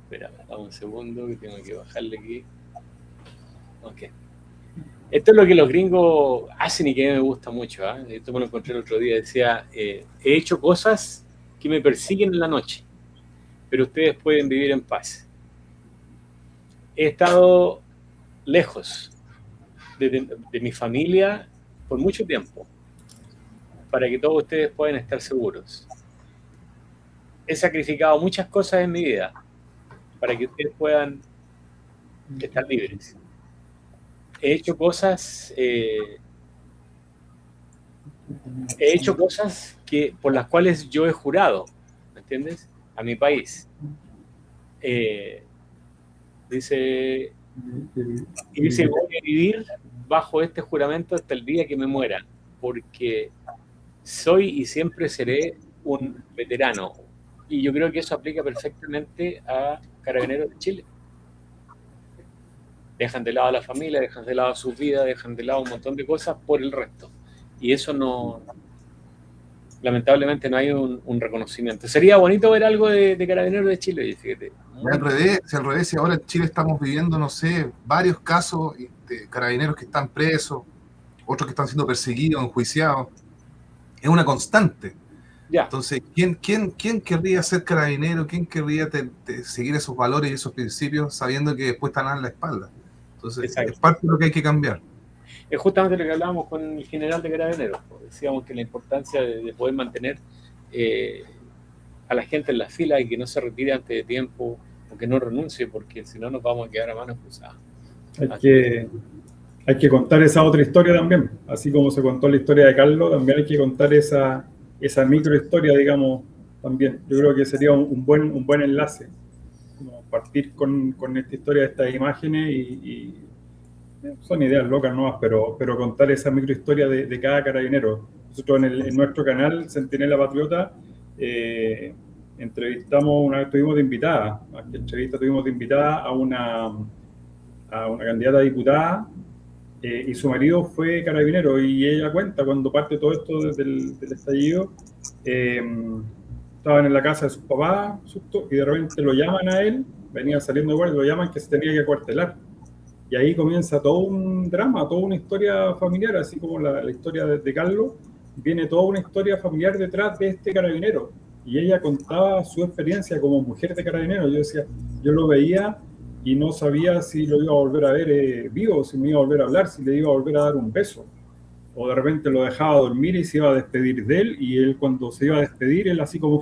Espera, dame un segundo que tengo que bajarle aquí. Ok. Esto es lo que los gringos hacen y que a mí me gusta mucho. Esto me lo encontré el otro día. Decía, he hecho cosas que me persiguen en la noche, pero ustedes pueden vivir en paz. He estado lejos de mi familia por mucho tiempo, para que todos ustedes puedan estar seguros. He sacrificado muchas cosas en mi vida para que ustedes puedan estar libres. He hecho cosas por las cuales yo he jurado, ¿me entiendes? A mi país. Dice, voy a vivir bajo este juramento hasta el día que me muera, porque soy y siempre seré un veterano. Y yo creo que eso aplica perfectamente a Carabineros de Chile. Dejan de lado a la familia, dejan de lado sus vidas, dejan de lado un montón de cosas por el resto. Y eso no, lamentablemente no hay un reconocimiento. Sería bonito ver algo de Carabineros de Chile, fíjate. Al revés, si ahora en Chile estamos viviendo, no sé, varios casos de carabineros que están presos, otros que están siendo perseguidos, enjuiciados. Es una constante. Ya. Entonces, ¿quién querría ser carabinero? ¿Quién querría seguir esos valores y esos principios sabiendo que después están en la espalda? Entonces, exacto, es parte de lo que hay que cambiar. Es justamente lo que hablábamos con el general de Carabineros. Decíamos que la importancia de poder mantener a la gente en la fila y que no se retire antes de tiempo o que no renuncie, porque si no nos vamos a quedar a manos cruzadas. Hay que contar esa otra historia también. Así como se contó la historia de Carlos, también hay que contar esa microhistoria, digamos, también. Yo creo que sería un buen enlace. partir con esta historia de estas imágenes y son ideas locas nomás, pero contar esa microhistoria de cada carabinero. Nosotros en nuestro canal, Centinela Patriota, tuvimos de invitada a una candidata a diputada, y su marido fue carabinero, y ella cuenta cuando parte todo esto del estallido, estaban en la casa de sus papás, y de repente lo llaman a él, venía saliendo de guardia, lo llaman que se tenía que acuartelar. Y ahí comienza todo un drama, toda una historia familiar, así como la historia de Carlos, viene toda una historia familiar detrás de este carabinero. Y ella contaba su experiencia como mujer de carabinero. Yo lo veía y no sabía si lo iba a volver a ver vivo, si me iba a volver a hablar, si le iba a volver a dar un beso. O de repente lo dejaba dormir y se iba a despedir de él, y él cuando se iba a despedir, él así como,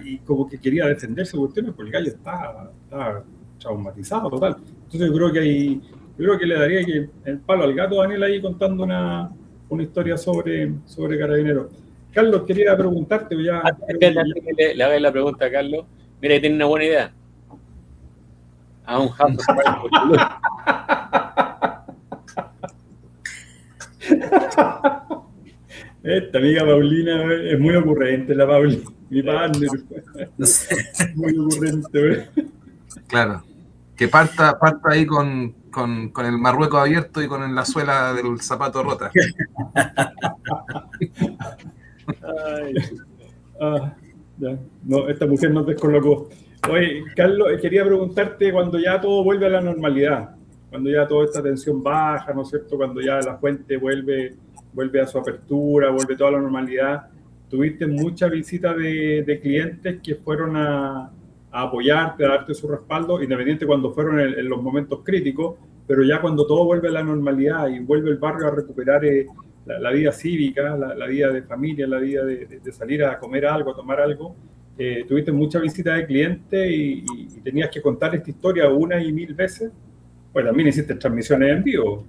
y como que quería defenderse, porque el gallo está traumatizado total. Entonces yo creo que le daría el palo al gato a Daniel ahí contando una historia sobre Carabineros. Carlos, quería preguntarte ya. Le haga la pregunta a Carlos. Mira, tiene una buena idea. A un jato. Esta amiga Paulina es muy ocurrente, la Paulina, mi partner. Muy ocurrente. Claro. Que parta ahí con el marrueco abierto y con la suela del zapato rota. Ya. No, esta mujer nos descolocó. Oye, Carlos, quería preguntarte, cuando ya todo vuelve a la normalidad, cuando ya toda esta tensión baja, ¿no es cierto? Cuando ya la fuente vuelve a su apertura, vuelve toda la normalidad, tuviste muchas visitas de clientes que fueron a apoyarte, a darte su respaldo, independiente cuando fueron en los momentos críticos, pero ya cuando todo vuelve a la normalidad y vuelve el barrio a recuperar la vida cívica, la vida de familia, la vida de salir a comer algo, a tomar algo, tuviste muchas visitas de clientes y tenías que contar esta historia una y mil veces. Pues también hiciste transmisiones en vivo.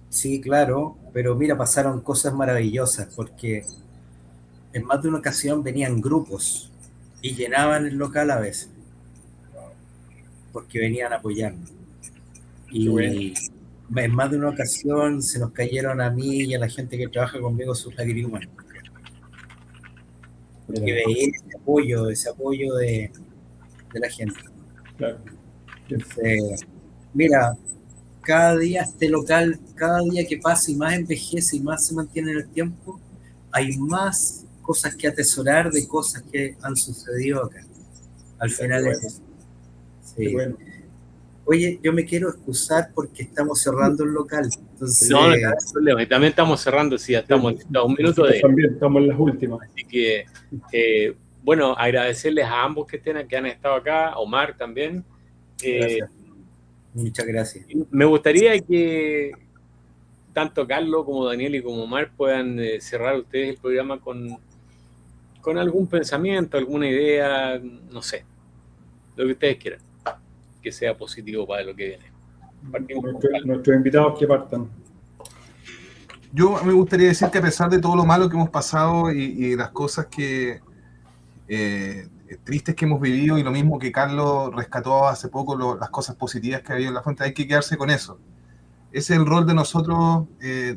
Sí, claro, pero mira, pasaron cosas maravillosas, porque en más de una ocasión venían grupos y llenaban el local a veces, porque venían a apoyarnos. Y en más de una ocasión se nos cayeron a mí y a la gente que trabaja conmigo sus lágrimas. Porque veía ese apoyo de la gente. Claro. Entonces, mira, cada día este local, cada día que pasa y más envejece y más se mantiene en el tiempo, hay más cosas que atesorar de cosas que han sucedido acá. Al final es eso. Sí. Bueno. Oye, yo me quiero excusar porque estamos cerrando el local. Entonces, no hay problema. Y también estamos cerrando, sí, ya estamos a un minuto de... También estamos en las últimas. Así que, bueno, agradecerles a ambos que han estado acá, Omar también. Gracias. Muchas gracias. Me gustaría que tanto Carlos como Daniel y como Omar puedan cerrar ustedes el programa con algún pensamiento, alguna idea, no sé, lo que ustedes quieran, que sea positivo para lo que viene. Nuestros invitados que partan. Yo me gustaría decir que a pesar de todo lo malo que hemos pasado y las cosas tristes que hemos vivido, y lo mismo que Carlos rescató hace poco, las cosas positivas que había en la fuente, hay que quedarse con eso. Ese es el rol de nosotros,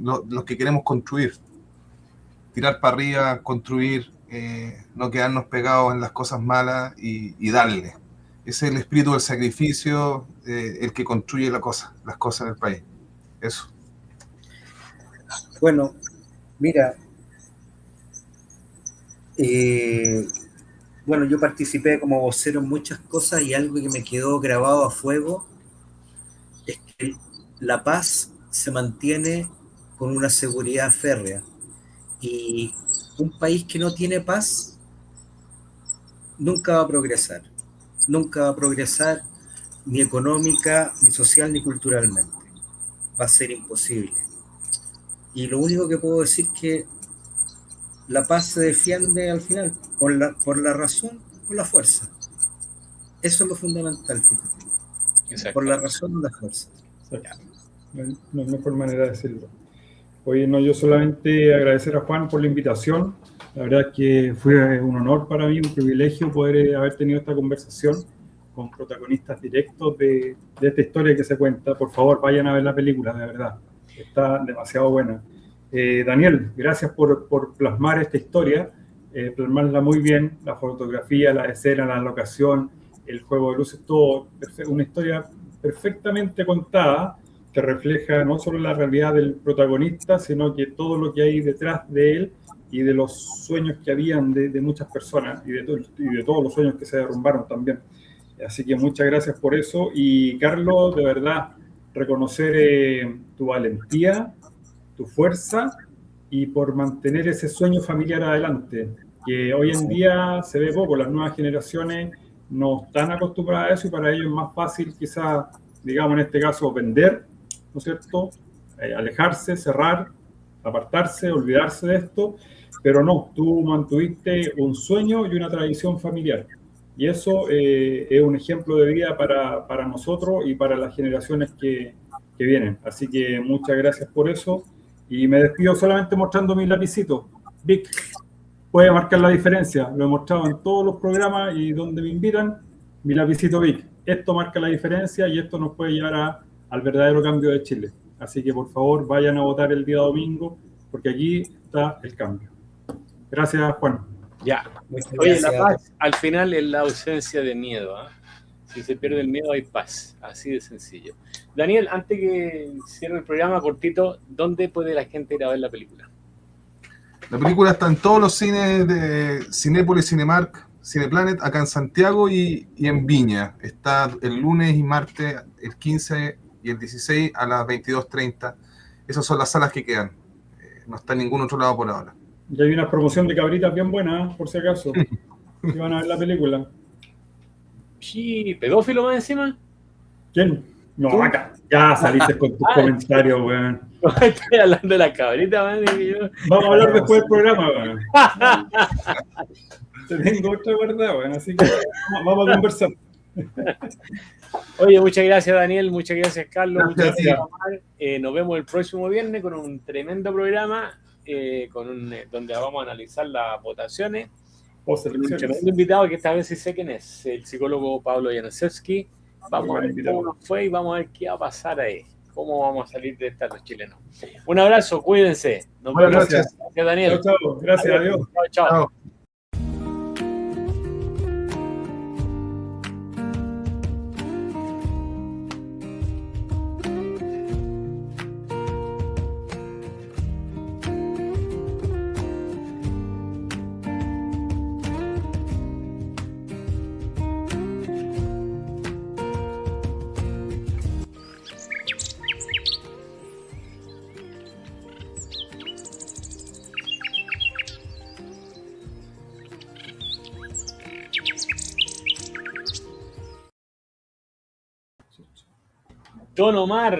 los que queremos construir. Tirar para arriba, construir, no quedarnos pegados en las cosas malas y darle. Ese es el espíritu del sacrificio, el que construye las cosas del país. Eso. Bueno, mira, bueno, yo participé como vocero en muchas cosas, y algo que me quedó grabado a fuego es que la paz se mantiene con una seguridad férrea, y un país que no tiene paz nunca va a progresar. Nunca va a progresar, ni económica, ni social, ni culturalmente. Va a ser imposible. Y lo único que puedo decir es que la paz se defiende al final, por la razón o la fuerza. Eso es lo fundamental, fíjate. Por la razón o la fuerza. No es mejor manera de decirlo. Oye, no, yo solamente agradecer a Juan por la invitación. La verdad es que fue un honor para mí, un privilegio poder haber tenido esta conversación con protagonistas directos de esta historia que se cuenta. Por favor, vayan a ver la película, de verdad. Está demasiado buena. Daniel, gracias por plasmar esta historia, plasmarla muy bien, la fotografía, la escena, la locación, el juego de luces, todo, una historia perfectamente contada que refleja no solo la realidad del protagonista, sino que todo lo que hay detrás de él y de los sueños que habían de muchas personas y de todos los sueños que se derrumbaron también. Así que muchas gracias por eso. Y Carlos, de verdad, reconocer tu valentía, tu fuerza y por mantener ese sueño familiar adelante, que hoy en día se ve poco. Las nuevas generaciones no están acostumbradas a eso y para ellos es más fácil quizás, digamos en este caso, vender, ¿no es cierto? Alejarse, cerrar, apartarse, olvidarse de esto, pero no, tú mantuviste un sueño y una tradición familiar. Y eso es un ejemplo de vida para nosotros y para las generaciones que vienen. Así que muchas gracias por eso. Y me despido solamente mostrando mi lapicito. Vic puede marcar la diferencia. Lo he mostrado en todos los programas y donde me invitan, mi lapicito Vic. Esto marca la diferencia y esto nos puede llevar al verdadero cambio de Chile. Así que por favor vayan a votar el día domingo porque aquí está el cambio. Gracias, Juan. Ya. Oye, la paz al final es la ausencia de miedo. Si se pierde el miedo hay paz. Así de sencillo. Daniel, antes que cierre el programa cortito, ¿dónde puede la gente ir a ver la película? La película está en todos los cines de Cinépolis, Cinemark, Cineplanet, acá en Santiago y en Viña. Está el lunes y martes, el 15 y el 16 a las 22:30. Esas son las salas que quedan. No está en ningún otro lado por ahora. Y hay una promoción de cabritas bien buena, por si acaso. Si van a ver la película. Sí, ¿pedófilo más encima? ¿Quién? No, ¿tú? acá. Ya saliste con tus comentarios, weón. Estoy hablando de la cabrita, man. Vamos a hablar después del programa, weón. Te tengo otra verdad, weón. Así que vamos a conversar. Oye, muchas gracias, Daniel. Muchas gracias, Carlos. Gracias, muchas gracias, Omar. Nos vemos el próximo viernes con un tremendo programa donde vamos a analizar las votaciones. Un tremendo invitado que esta vez sí sé quién es, el psicólogo Pablo Januszewski. Vamos a ver cómo nos fue y vamos a ver qué va a pasar ahí. Cómo vamos a salir de esta los chilenos. Un abrazo, cuídense. Nos vemos. Gracias. Gracias, Daniel. Chao, chao. Gracias, adiós. Chao, chao. Don Omar.